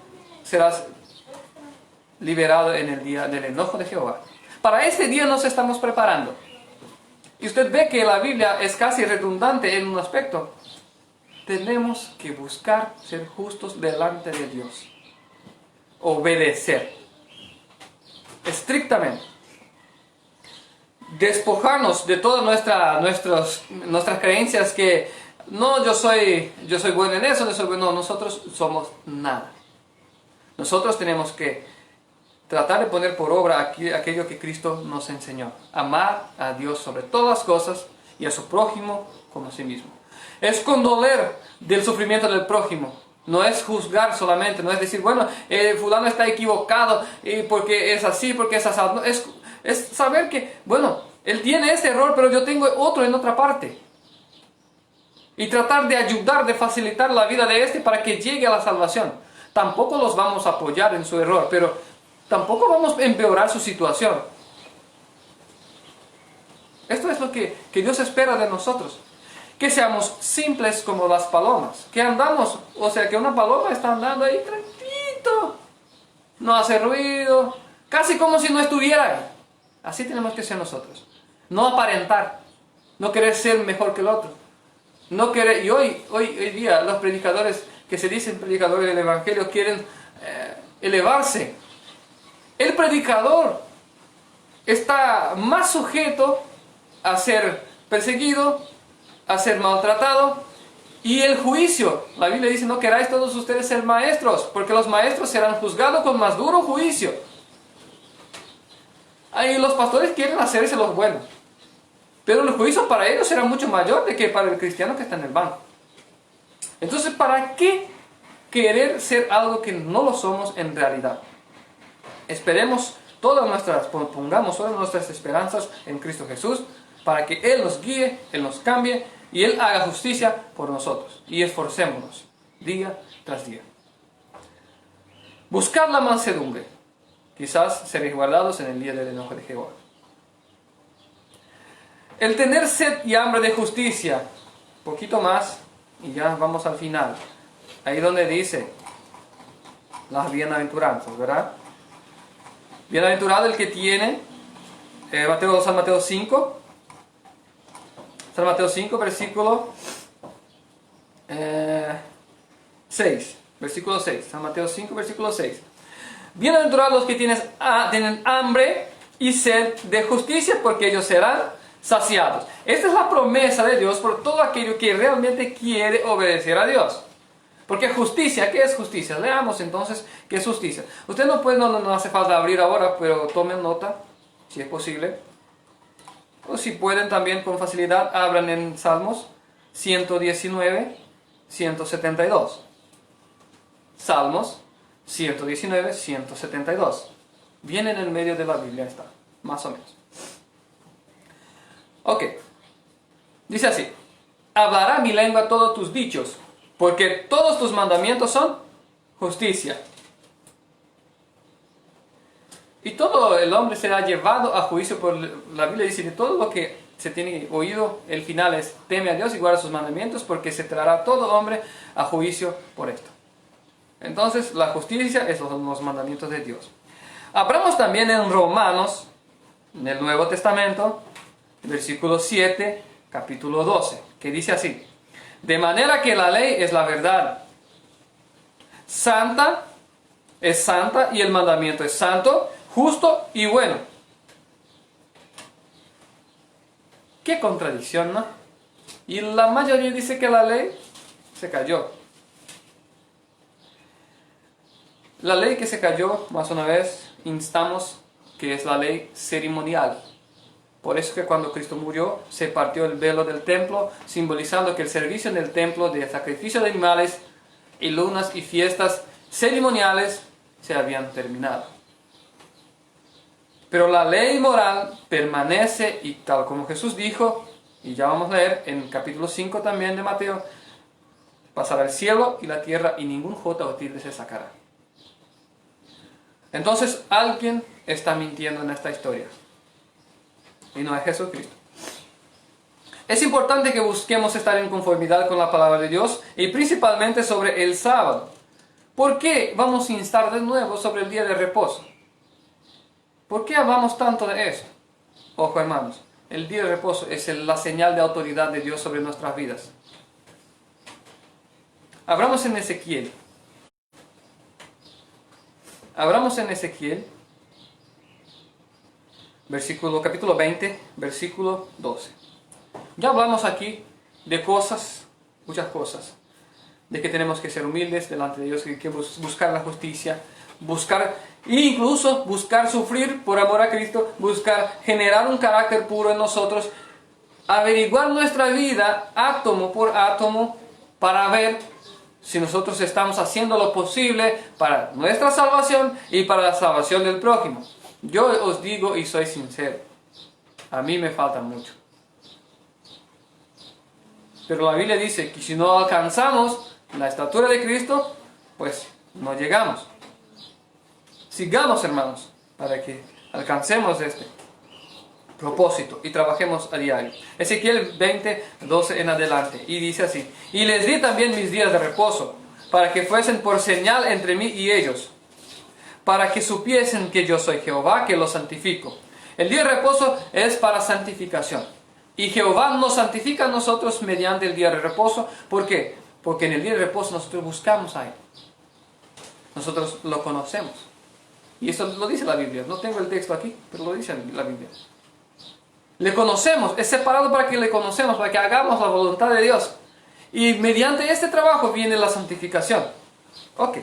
serás liberado en el día del enojo de Jehová. Para este día nos estamos preparando. Y usted ve que la Biblia es casi redundante en un aspecto. Tenemos que buscar ser justos delante de Dios. Obedecer. Estrictamente. Despojarnos de todas nuestras creencias que no, yo soy bueno en eso, no, nosotros somos nada. Nosotros tenemos que tratar de poner por obra aquello que Cristo nos enseñó. Amar a Dios sobre todas las cosas y a su prójimo como a sí mismo. Es condoler del sufrimiento del prójimo. No es juzgar solamente, no es decir, bueno, fulano está equivocado porque es así, porque es así. No, es saber que, bueno, él tiene ese error, pero yo tengo otro en otra parte. Y tratar de ayudar, de facilitar la vida de este para que llegue a la salvación. Tampoco los vamos a apoyar en su error, pero tampoco vamos a empeorar su situación. Esto es lo que Dios espera de nosotros. Que seamos simples como las palomas. Que andamos, o sea, que una paloma está andando ahí tranquilo. No hace ruido. Casi como si no estuviera ahí. Así tenemos que ser nosotros. No aparentar. No querer ser mejor que el otro. No querer, y hoy día los predicadores que se dicen predicadores del Evangelio quieren elevarse. El predicador está más sujeto a ser perseguido, a ser maltratado, y el juicio. La Biblia dice, no queráis todos ustedes ser maestros, porque los maestros serán juzgados con más duro juicio. Ahí los pastores quieren hacerse los buenos, pero el juicio para ellos será mucho mayor de que para el cristiano que está en el banco. Entonces, ¿para qué querer ser algo que no lo somos en realidad? Esperemos pongamos todas nuestras esperanzas en Cristo Jesús, para que Él nos guíe, Él nos cambie, y Él haga justicia por nosotros. Y esforcémonos, día tras día. Buscad la mansedumbre, quizás seréis guardados en el día del enojo de Jehová. El tener sed y hambre de justicia, poquito más, y ya vamos al final. Ahí donde dice las bienaventuranzas, ¿verdad? Bienaventurado el que tiene, San Mateo 5, versículo 6, versículo 6, San Mateo 5, versículo 6. Bienaventurados los que tienen hambre y sed de justicia, porque ellos serán saciados. Esta es la promesa de Dios por todo aquello que realmente quiere obedecer a Dios. Porque justicia, ¿qué es justicia? Leamos entonces qué es justicia. Usted no hace falta abrir ahora, pero tomen nota, si es posible. O si pueden también con facilidad, abran en Salmos 119, 172. Salmos 119, 172. Viene en el medio de la Biblia, está, más o menos. Ok. Dice así: hablará mi lengua todos tus dichos, porque todos tus mandamientos son justicia. Y todo el hombre será llevado a juicio por la Biblia. Dice que todo lo que se tiene oído, el final es: teme a Dios y guarda sus mandamientos, porque se traerá todo hombre a juicio por esto. Entonces la justicia es los mandamientos de Dios. Abramos también en Romanos, en el Nuevo Testamento, versículo 7, capítulo 12, que dice así: De manera que la ley es la verdad. Santa es santa y el mandamiento es santo, justo y bueno. Qué contradicción, ¿no? Y la mayoría dice que la ley se cayó. La ley que se cayó, más una vez, instamos que es la ley ceremonial. Por eso que cuando Cristo murió, se partió el velo del templo, simbolizando que el servicio en el templo de sacrificio de animales y lunas y fiestas ceremoniales se habían terminado. Pero la ley moral permanece y tal como Jesús dijo, y ya vamos a leer en capítulo 5 también de Mateo, pasará el cielo y la tierra y ningún jota o tilde se sacará. Entonces alguien está mintiendo en esta historia. Y no es Jesucristo. Es importante que busquemos estar en conformidad con la palabra de Dios y principalmente sobre el sábado. ¿Por qué vamos a instar de nuevo sobre el día de reposo? ¿Por qué hablamos tanto de esto? Ojo, hermanos, el día de reposo es la señal de autoridad de Dios sobre nuestras vidas. Abramos en Ezequiel. Capítulo 20, versículo 12. Ya hablamos aquí de cosas, muchas cosas, de que tenemos que ser humildes delante de Dios, que hay que buscar la justicia, incluso buscar sufrir por amor a Cristo, buscar generar un carácter puro en nosotros, averiguar nuestra vida átomo por átomo para ver si nosotros estamos haciendo lo posible para nuestra salvación y para la salvación del prójimo. Yo os digo y soy sincero, a mí me falta mucho. Pero la Biblia dice que si no alcanzamos la estatura de Cristo, pues no llegamos. Sigamos, hermanos, para que alcancemos este propósito y trabajemos a diario. Ezequiel 20, 12 en adelante, y dice así: y les di también mis días de reposo, para que fuesen por señal entre mí y ellos, para que supiesen que yo soy Jehová, que los santifico. El día de reposo es para santificación, y Jehová nos santifica a nosotros mediante el día de reposo. ¿Por qué? Porque en el día de reposo nosotros buscamos a Él, nosotros lo conocemos, y esto lo dice la Biblia. No tengo el texto aquí, pero lo dice la Biblia. Le conocemos, es separado para que le conocemos, para que hagamos la voluntad de Dios. Y mediante este trabajo viene la santificación. Ok.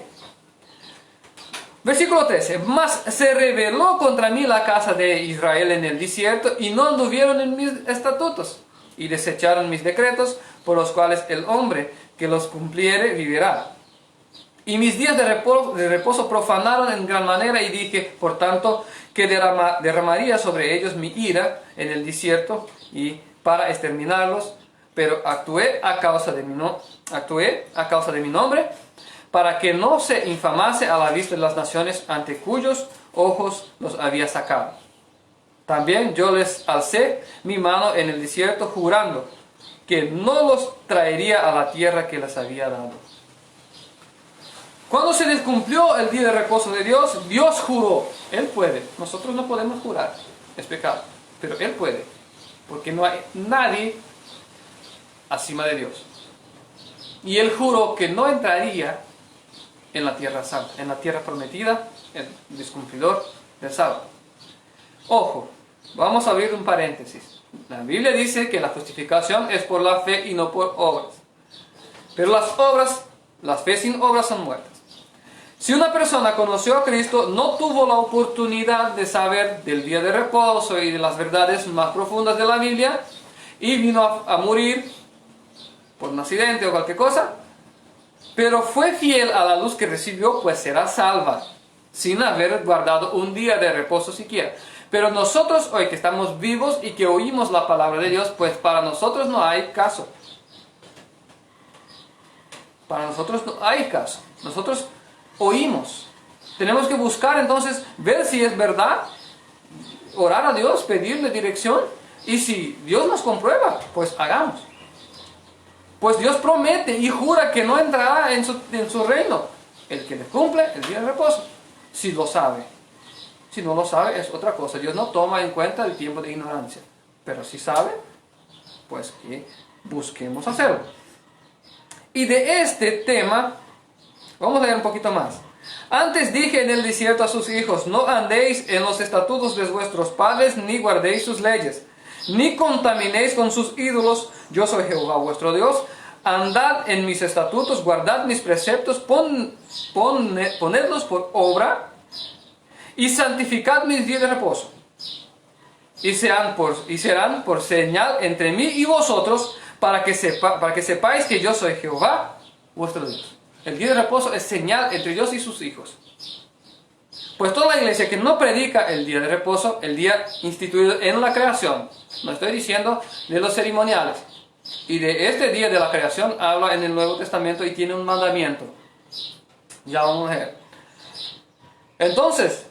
Versículo 13. Mas se rebeló contra mí la casa de Israel en el desierto, y no anduvieron en mis estatutos, y desecharon mis decretos, por los cuales el hombre que los cumpliere vivirá. Y mis días de reposo profanaron en gran manera, y dije, por tanto, que derramaría sobre ellos mi ira en el desierto y para exterminarlos, pero actué a causa de mi nombre, para que no se infamase a la vista de las naciones ante cuyos ojos los había sacado. También yo les alcé mi mano en el desierto, jurando que no los traería a la tierra que les había dado. Cuando se descumplió el día de reposo de Dios, Dios juró. Él puede. Nosotros no podemos jurar. Es pecado. Pero Él puede. Porque no hay nadie encima de Dios. Y Él juró que no entraría en la tierra santa, en la tierra prometida, el descumplidor del sábado. Ojo, vamos a abrir un paréntesis. La Biblia dice que la justificación es por la fe y no por obras. Pero las fe sin obras son muertas. Si una persona conoció a Cristo, no tuvo la oportunidad de saber del día de reposo y de las verdades más profundas de la Biblia, y vino a morir por un accidente o cualquier cosa, pero fue fiel a la luz que recibió, pues será salva, sin haber guardado un día de reposo siquiera. Pero nosotros hoy que estamos vivos y que oímos la palabra de Dios, pues para nosotros no hay caso. Para nosotros no hay caso. Nosotros oímos. Tenemos que buscar entonces, ver si es verdad, orar a Dios, pedirle dirección, y si Dios nos comprueba, pues hagamos. Pues Dios promete y jura que no entrará en su reino el que le cumple el día de reposo, si lo sabe. Si no lo sabe es otra cosa. Dios no toma en cuenta el tiempo de ignorancia. Pero si sabe, pues que busquemos hacerlo. Y de este tema, vamos a leer un poquito más. Antes dije en el desierto a sus hijos, no andéis en los estatutos de vuestros padres, ni guardéis sus leyes, ni contaminéis con sus ídolos. Yo soy Jehová vuestro Dios. Andad en mis estatutos, guardad mis preceptos, ponedlos por obra, y santificad mis días de reposo. Y serán por señal entre mí y vosotros, para que sepáis que yo soy Jehová vuestro Dios. El día de reposo es señal entre Dios y sus hijos. Pues toda la iglesia que no predica el día de reposo, el día instituido en la creación, no estoy diciendo de los ceremoniales, y de este día de la creación habla en el Nuevo Testamento y tiene un mandamiento. Ya vamos a ver. Entonces,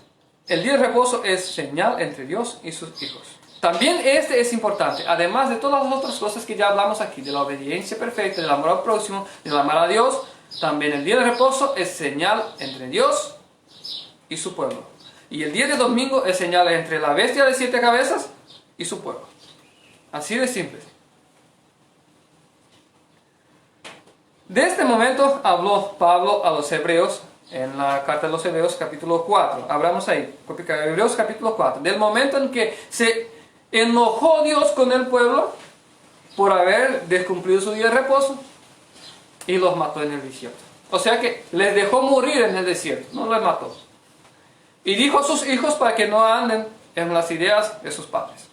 el día de reposo es señal entre Dios y sus hijos. También este es importante, además de todas las otras cosas que ya hablamos aquí, de la obediencia perfecta, del amor al próximo, del amar a Dios. También el día de reposo es señal entre Dios y su pueblo. Y el día de domingo es señal entre la bestia de 7 cabezas y su pueblo. Así de simple. De este momento habló Pablo a los hebreos en la carta de los Hebreos capítulo 4. Abramos ahí, Hebreos capítulo 4. Del momento en que se enojó Dios con el pueblo por haber descumplido su día de reposo y los mató en el desierto. O sea que les dejó morir en el desierto, no los mató. Y dijo a sus hijos para que no anden en las ideas de sus padres.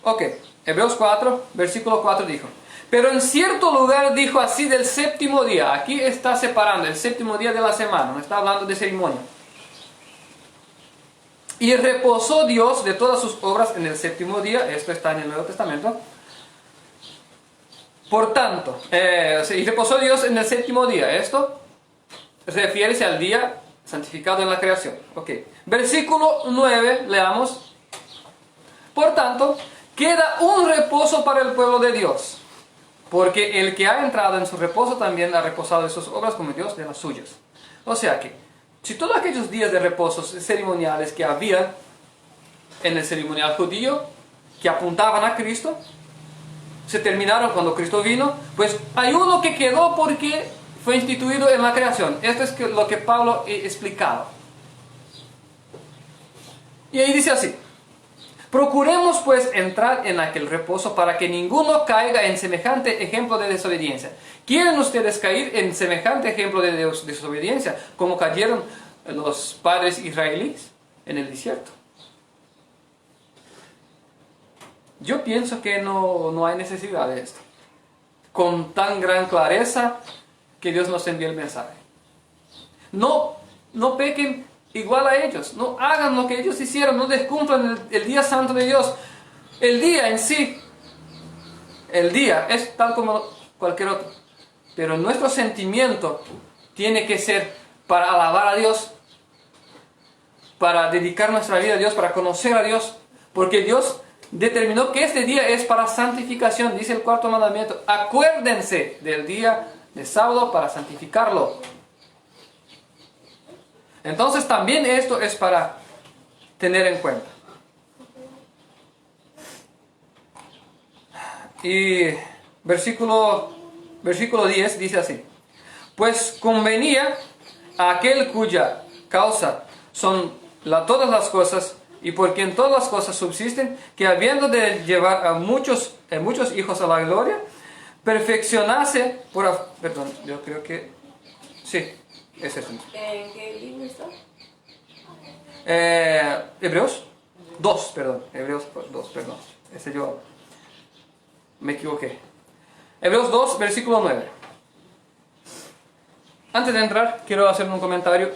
Ok, Hebreos 4, versículo 4 dijo: pero en cierto lugar dijo así del séptimo día. Aquí está separando el séptimo día de la semana, no está hablando de ceremonia. Y reposó Dios de todas sus obras en el séptimo día. Esto está en el Nuevo Testamento. Por tanto, y reposó Dios en el séptimo día. Esto refiere al día santificado en la creación. Ok. Versículo 9, leamos. Por tanto, queda un reposo para el pueblo de Dios, porque el que ha entrado en su reposo también ha reposado de sus obras como Dios de las suyas. O sea que, si todos aquellos días de reposo ceremoniales que había en el ceremonial judío, que apuntaban a Cristo, se terminaron cuando Cristo vino, pues hay uno que quedó porque fue instituido en la creación. Esto es lo que Pablo explicaba. Y ahí dice así: procuremos pues entrar en aquel reposo para que ninguno caiga en semejante ejemplo de desobediencia. ¿Quieren ustedes caer en semejante ejemplo de desobediencia como cayeron los padres israelíes en el desierto? Yo pienso que no hay necesidad de esto. Con tan gran clareza que Dios nos envía el mensaje. No pequen igual a ellos, no hagan lo que ellos hicieron, no descumplan el día santo de Dios. El día en sí, el día es tal como cualquier otro, pero nuestro sentimiento tiene que ser para alabar a Dios, para dedicar nuestra vida a Dios, para conocer a Dios, porque Dios determinó que este día es para santificación. Dice el cuarto mandamiento: acuérdense del día de sábado para santificarlo. Entonces también esto es para tener en cuenta. Y versículo 10 dice así: pues convenía a aquel cuya causa son todas las cosas, y por quien todas las cosas subsisten, que habiendo de llevar a muchos hijos a la gloria, perfeccionase perdón, yo creo que sí, es eso. ¿En qué libro está? Hebreos 2, perdón. Hebreos 2, perdón. Ese yo me equivoqué. Hebreos 2, versículo 9. Antes de entrar, quiero hacer un comentario.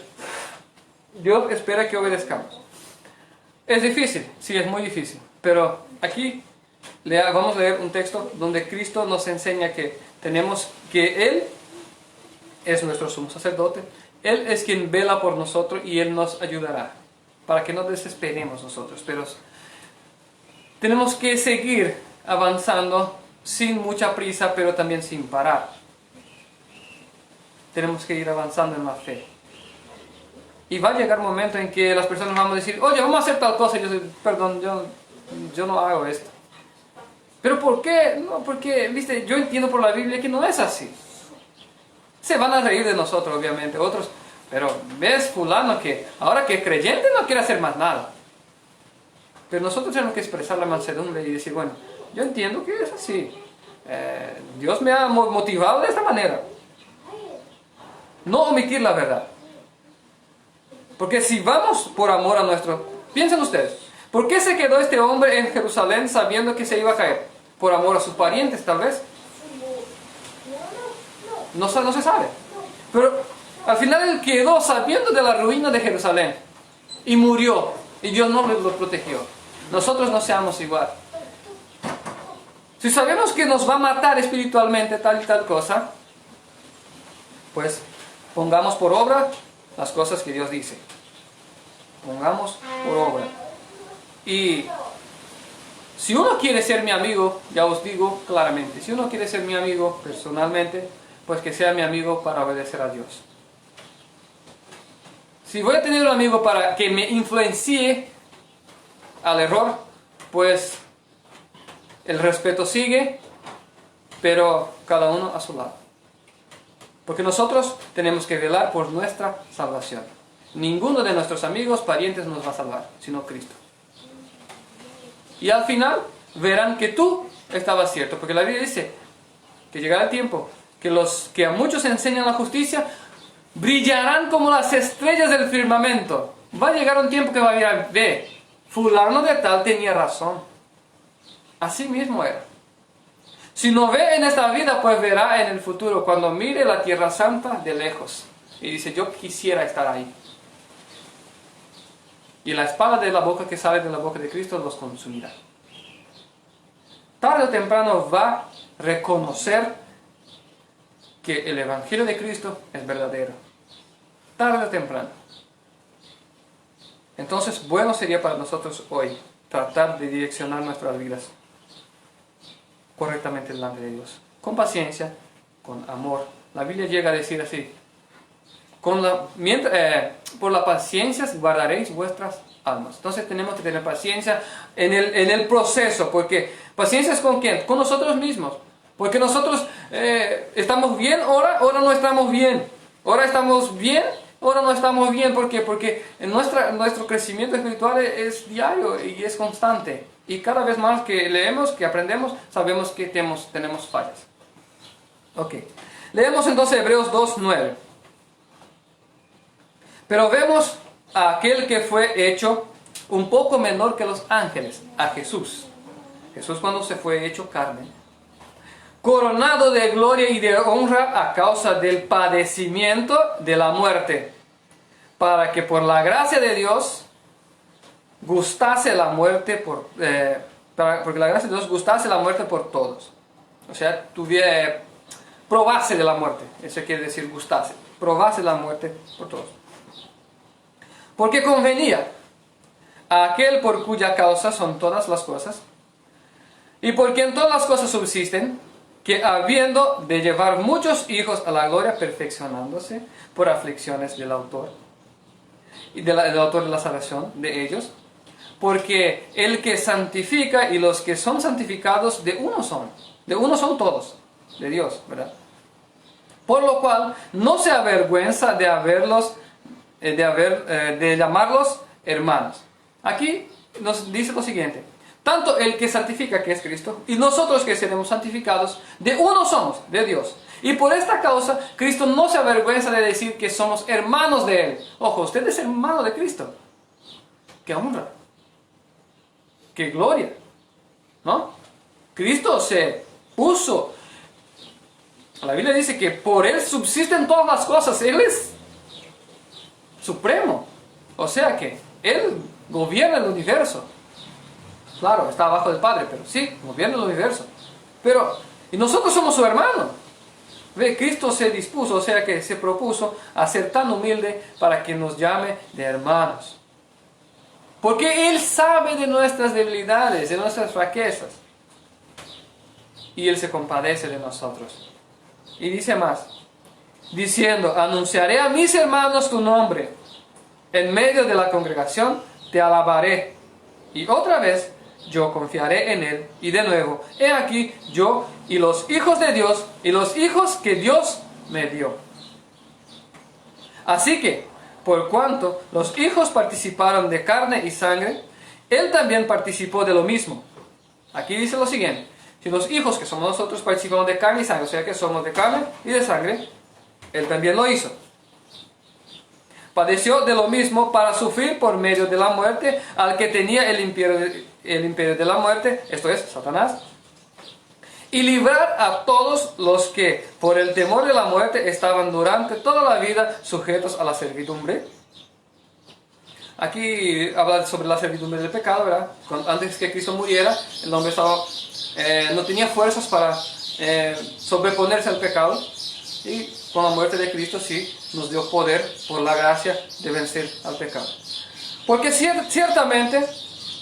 Dios espera que obedezcamos. Es difícil, sí, es muy difícil. Pero aquí vamos a leer un texto donde Cristo nos enseña que Él es nuestro sumo sacerdote. Él es quien vela por nosotros y Él nos ayudará para que no desesperemos nosotros. Pero tenemos que seguir avanzando sin mucha prisa, pero también sin parar. Tenemos que ir avanzando en la fe. Y va a llegar un momento en que las personas van a decir: oye, vamos a hacer tal cosa. Y yo digo: perdón, yo no hago esto. ¿Pero por qué? No, porque, viste, yo entiendo por la Biblia que no es así. Se van a reír de nosotros, obviamente, otros. Pero ves fulano que ahora que es creyente no quiere hacer más nada. Pero nosotros tenemos que expresar la mansedumbre y decir, bueno, yo entiendo que es así. Dios me ha motivado de esta manera. No omitir la verdad. Porque si vamos por amor a nuestro... Piensen ustedes, ¿por qué se quedó este hombre en Jerusalén sabiendo que se iba a caer? ¿Por amor a sus parientes, tal vez? No se sabe. Pero al final él quedó sabiendo de la ruina de Jerusalén. Y murió. Y Dios no lo protegió. Nosotros no seamos igual. Si sabemos que nos va a matar espiritualmente tal y tal cosa, pues pongamos por obra las cosas que Dios dice. Pongamos por obra. Y si uno quiere ser mi amigo, ya os digo claramente, si uno quiere ser mi amigo personalmente, pues que sea mi amigo para obedecer a Dios. Si voy a tener un amigo para que me influencie al error, pues el respeto sigue, pero cada uno a su lado. Porque nosotros tenemos que velar por nuestra salvación. Ninguno de nuestros amigos, parientes nos va a salvar, sino Cristo. Y al final verán que tú estabas cierto, porque la Biblia dice que llegará el tiempo que los que a muchos enseñan la justicia brillarán como las estrellas del firmamento. Va a llegar un tiempo que va a mirar, ve, fulano de tal tenía razón. Así mismo era. Si no ve en esta vida, pues verá en el futuro, cuando mire la tierra santa de lejos. Y dice, yo quisiera estar ahí. Y la espada de la boca que sale de la boca de Cristo los consumirá. Tarde o temprano va a reconocer que el Evangelio de Cristo es verdadero. Tarde o temprano. Entonces, bueno sería para nosotros hoy tratar de direccionar nuestras vidas correctamente delante de Dios. Con paciencia, con amor. La Biblia llega a decir así, por la paciencia guardaréis vuestras almas. Entonces tenemos que tener paciencia en el proceso, porque paciencia es con ¿quién? Con nosotros mismos. Porque nosotros estamos bien, ahora no estamos bien. Ahora estamos bien, ahora no estamos bien. ¿Por qué? Porque nuestro crecimiento espiritual es diario y es constante. Y cada vez más que leemos, que aprendemos, sabemos que tenemos fallas. Ok. Leemos entonces Hebreos 2:9. Pero vemos a aquel que fue hecho un poco menor que los ángeles, a Jesús. Jesús cuando se fue hecho carne, coronado de gloria y de honra a causa del padecimiento de la muerte, para que por la gracia de Dios gustase la muerte porque la gracia de Dios gustase la muerte por todos. O sea, probase de la muerte. Eso quiere decir gustase. Probase la muerte por todos. Porque convenía a aquel por cuya causa son todas las cosas, y por quien todas las cosas subsisten, que habiendo de llevar muchos hijos a la gloria, perfeccionándose por aflicciones del autor, y del autor de la salvación de ellos, porque el que santifica y los que son santificados de uno son todos, de Dios, ¿verdad? Por lo cual no se avergüenza de llamarlos hermanos. Aquí nos dice lo siguiente: tanto el que santifica, que es Cristo, y nosotros que seremos santificados, de uno somos, de Dios. Y por esta causa, Cristo no se avergüenza de decir que somos hermanos de Él. Ojo, usted es hermano de Cristo. ¡Qué honra! ¡Qué gloria! ¿No? Cristo se puso. La Biblia dice que por Él subsisten todas las cosas. Él es supremo. O sea que Él gobierna el universo. Claro, está abajo del Padre, pero sí, gobierna el universo. Y nosotros somos su hermano. Ve, Cristo se dispuso, o sea que se propuso a ser tan humilde para que nos llame de hermanos. Porque Él sabe de nuestras debilidades, de nuestras fraquezas. Y Él se compadece de nosotros. Y dice más, diciendo, anunciaré a mis hermanos tu nombre. En medio de la congregación te alabaré. Y otra vez, yo confiaré en Él. Y de nuevo, he aquí yo y los hijos de Dios y los hijos que Dios me dio. Así que, por cuanto los hijos participaron de carne y sangre, Él también participó de lo mismo. Aquí dice lo siguiente: si los hijos que somos nosotros participamos de carne y sangre, o sea que somos de carne y de sangre, Él también lo hizo. Padeció de lo mismo para sufrir por medio de la muerte al que tenía el imperio de la muerte, esto es, Satanás, y librar a todos los que por el temor de la muerte estaban durante toda la vida sujetos a la servidumbre. Aquí habla sobre la servidumbre del pecado, ¿verdad? Antes que Cristo muriera, el hombre no tenía fuerzas para sobreponerse al pecado, y con la muerte de Cristo sí nos dio poder por la gracia de vencer al pecado. Porque ciertamente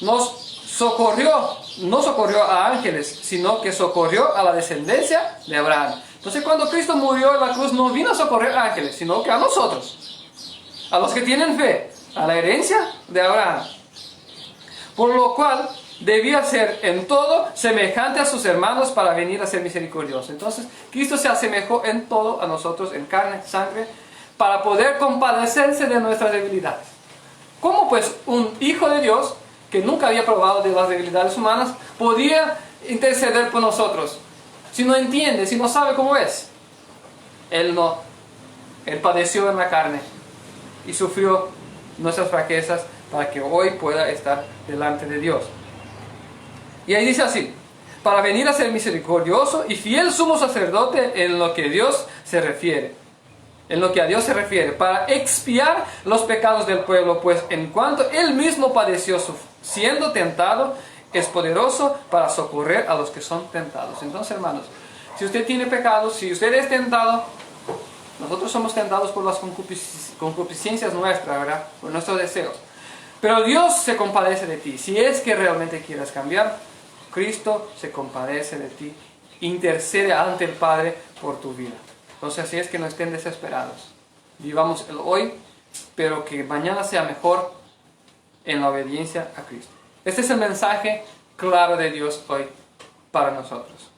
no socorrió a ángeles, sino que socorrió a la descendencia de Abraham. Entonces cuando Cristo murió en la cruz no vino a socorrer a ángeles, sino que a nosotros, a los que tienen fe, a la herencia de Abraham. Por lo cual debía ser en todo semejante a sus hermanos para venir a ser misericordioso. Entonces Cristo se asemejó en todo a nosotros, en carne, sangre, para poder compadecerse de nuestras debilidades. ¿Cómo pues un hijo de Dios, que nunca había probado de las debilidades humanas, podía interceder por nosotros? Si no entiende, si no sabe cómo es. Él no. Él padeció en la carne y sufrió nuestras fraquezas para que hoy pueda estar delante de Dios. Y ahí dice así: para venir a ser misericordioso y fiel sumo sacerdote en lo que a Dios se refiere, para expiar los pecados del pueblo, pues en cuanto Él mismo padeció siendo tentado, es poderoso para socorrer a los que son tentados. Entonces, hermanos, si usted tiene pecados, si usted es tentado, nosotros somos tentados por las concupiscencias nuestras, ¿verdad? Por nuestros deseos. Pero Dios se compadece de ti. Si es que realmente quieres cambiar, Cristo se compadece de ti, intercede ante el Padre por tu vida. Entonces, así es que no estén desesperados. Vivamos el hoy, pero que mañana sea mejor en la obediencia a Cristo. Este es el mensaje claro de Dios hoy para nosotros.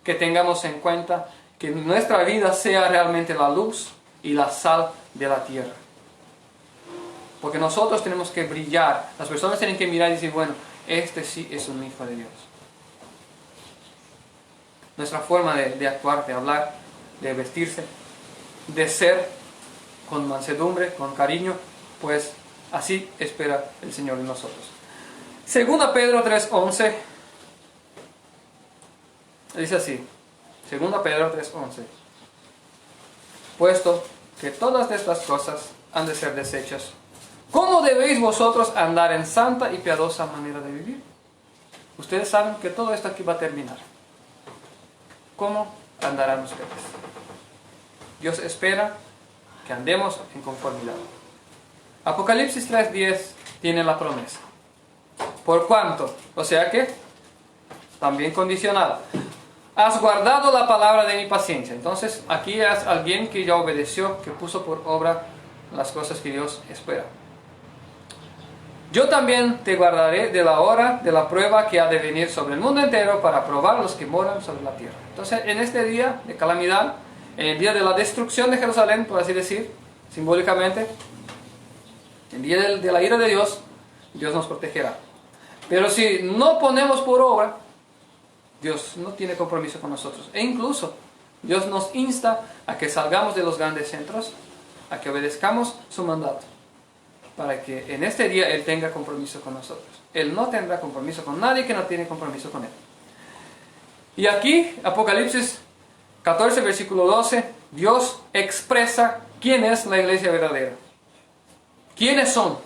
Que tengamos en cuenta que nuestra vida sea realmente la luz y la sal de la tierra. Porque nosotros tenemos que brillar. Las personas tienen que mirar y decir, bueno, este sí es un hijo de Dios. Nuestra forma de actuar, de hablar, de vestirse, de ser con mansedumbre, con cariño, pues así espera el Señor de nosotros. Segunda Pedro 3:11 dice así. Segunda Pedro 3:11: puesto que todas estas cosas han de ser deshechas, ¿cómo debéis vosotros andar en santa y piadosa manera de vivir? Ustedes saben que todo esto aquí va a terminar. ¿Cómo andarán ustedes? Dios espera que andemos en conformidad. Apocalipsis 3:10 tiene la promesa. Por cuanto, o sea que, también condicional, has guardado la palabra de mi paciencia. Entonces, aquí es alguien que ya obedeció, que puso por obra las cosas que Dios espera. Yo también te guardaré de la hora de la prueba que ha de venir sobre el mundo entero para probar a los que moran sobre la tierra. Entonces, en este día de calamidad, en el día de la destrucción de Jerusalén, por así decir, simbólicamente, el día de la ira de Dios, Dios nos protegerá. Pero si no ponemos por obra, Dios no tiene compromiso con nosotros. E incluso Dios nos insta a que salgamos de los grandes centros, a que obedezcamos su mandato, para que en este día Él tenga compromiso con nosotros. Él no tendrá compromiso con nadie que no tiene compromiso con Él. Y aquí, Apocalipsis 14, versículo 12, Dios expresa quién es la iglesia verdadera. ¿Quiénes son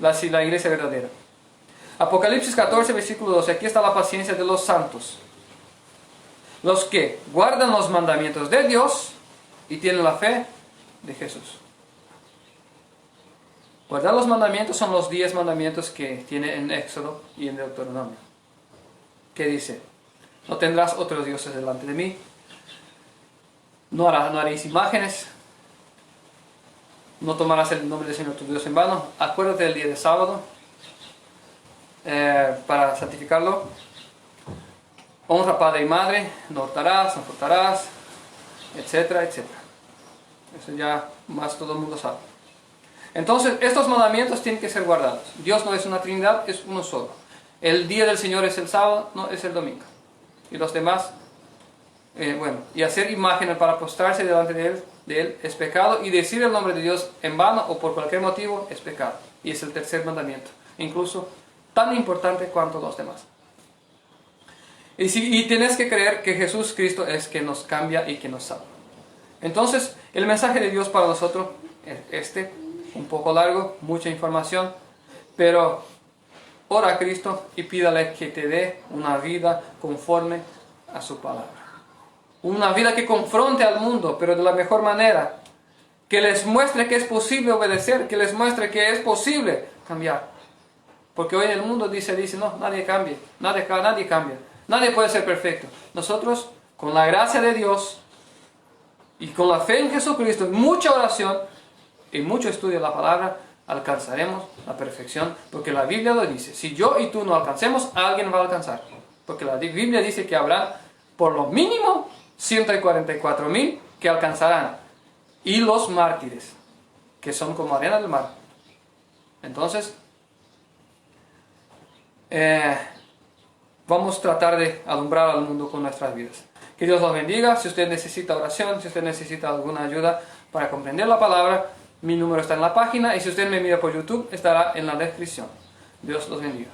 la iglesia verdadera? Apocalipsis 14, versículo 12, aquí está la paciencia de los santos. Los que guardan los mandamientos de Dios y tienen la fe de Jesús. Guardar los mandamientos son los 10 mandamientos que tiene en Éxodo y en Deuteronomio. ¿Qué dice? No tendrás otros dioses delante de mí. No haréis imágenes. No tomarás el nombre del Señor tu Dios en vano. Acuérdate del día de sábado. para santificarlo. Honra padre y madre, no hurtarás, no furtarás, etcétera, etcétera. Eso ya más todo el mundo sabe. Entonces, estos mandamientos tienen que ser guardados. Dios no es una trinidad, es uno solo. El día del Señor es el sábado, no es el domingo. Y los demás, y hacer imágenes para postrarse delante de él es pecado, y decir el nombre de Dios en vano o por cualquier motivo es pecado. Y es el tercer mandamiento, incluso tan importante cuanto los demás. Y tienes que creer que Jesús Cristo es que nos cambia y que nos salva. Entonces, el mensaje de Dios para nosotros es un poco largo, mucha información, pero ora a Cristo y pídale que te dé una vida conforme a su palabra. Una vida que confronte al mundo, pero de la mejor manera. Que les muestre que es posible obedecer, que les muestre que es posible cambiar. Porque hoy en el mundo dice, no, nadie cambia, nadie cambia. Nadie puede ser perfecto. Nosotros, con la gracia de Dios y con la fe en Jesucristo, mucha oración y mucho estudio de la palabra, alcanzaremos la perfección. Porque la Biblia lo dice. Si yo y tú no alcancemos, alguien va a alcanzar. Porque la Biblia dice que habrá por lo mínimo 144,000 que alcanzarán. Y los mártires, que son como arena del mar. Entonces, vamos a tratar de alumbrar al mundo con nuestras vidas. Que Dios los bendiga. Si usted necesita oración, si usted necesita alguna ayuda para comprender la palabra, mi número está en la página, y si usted me mira por YouTube, estará en la descripción. Dios los bendiga.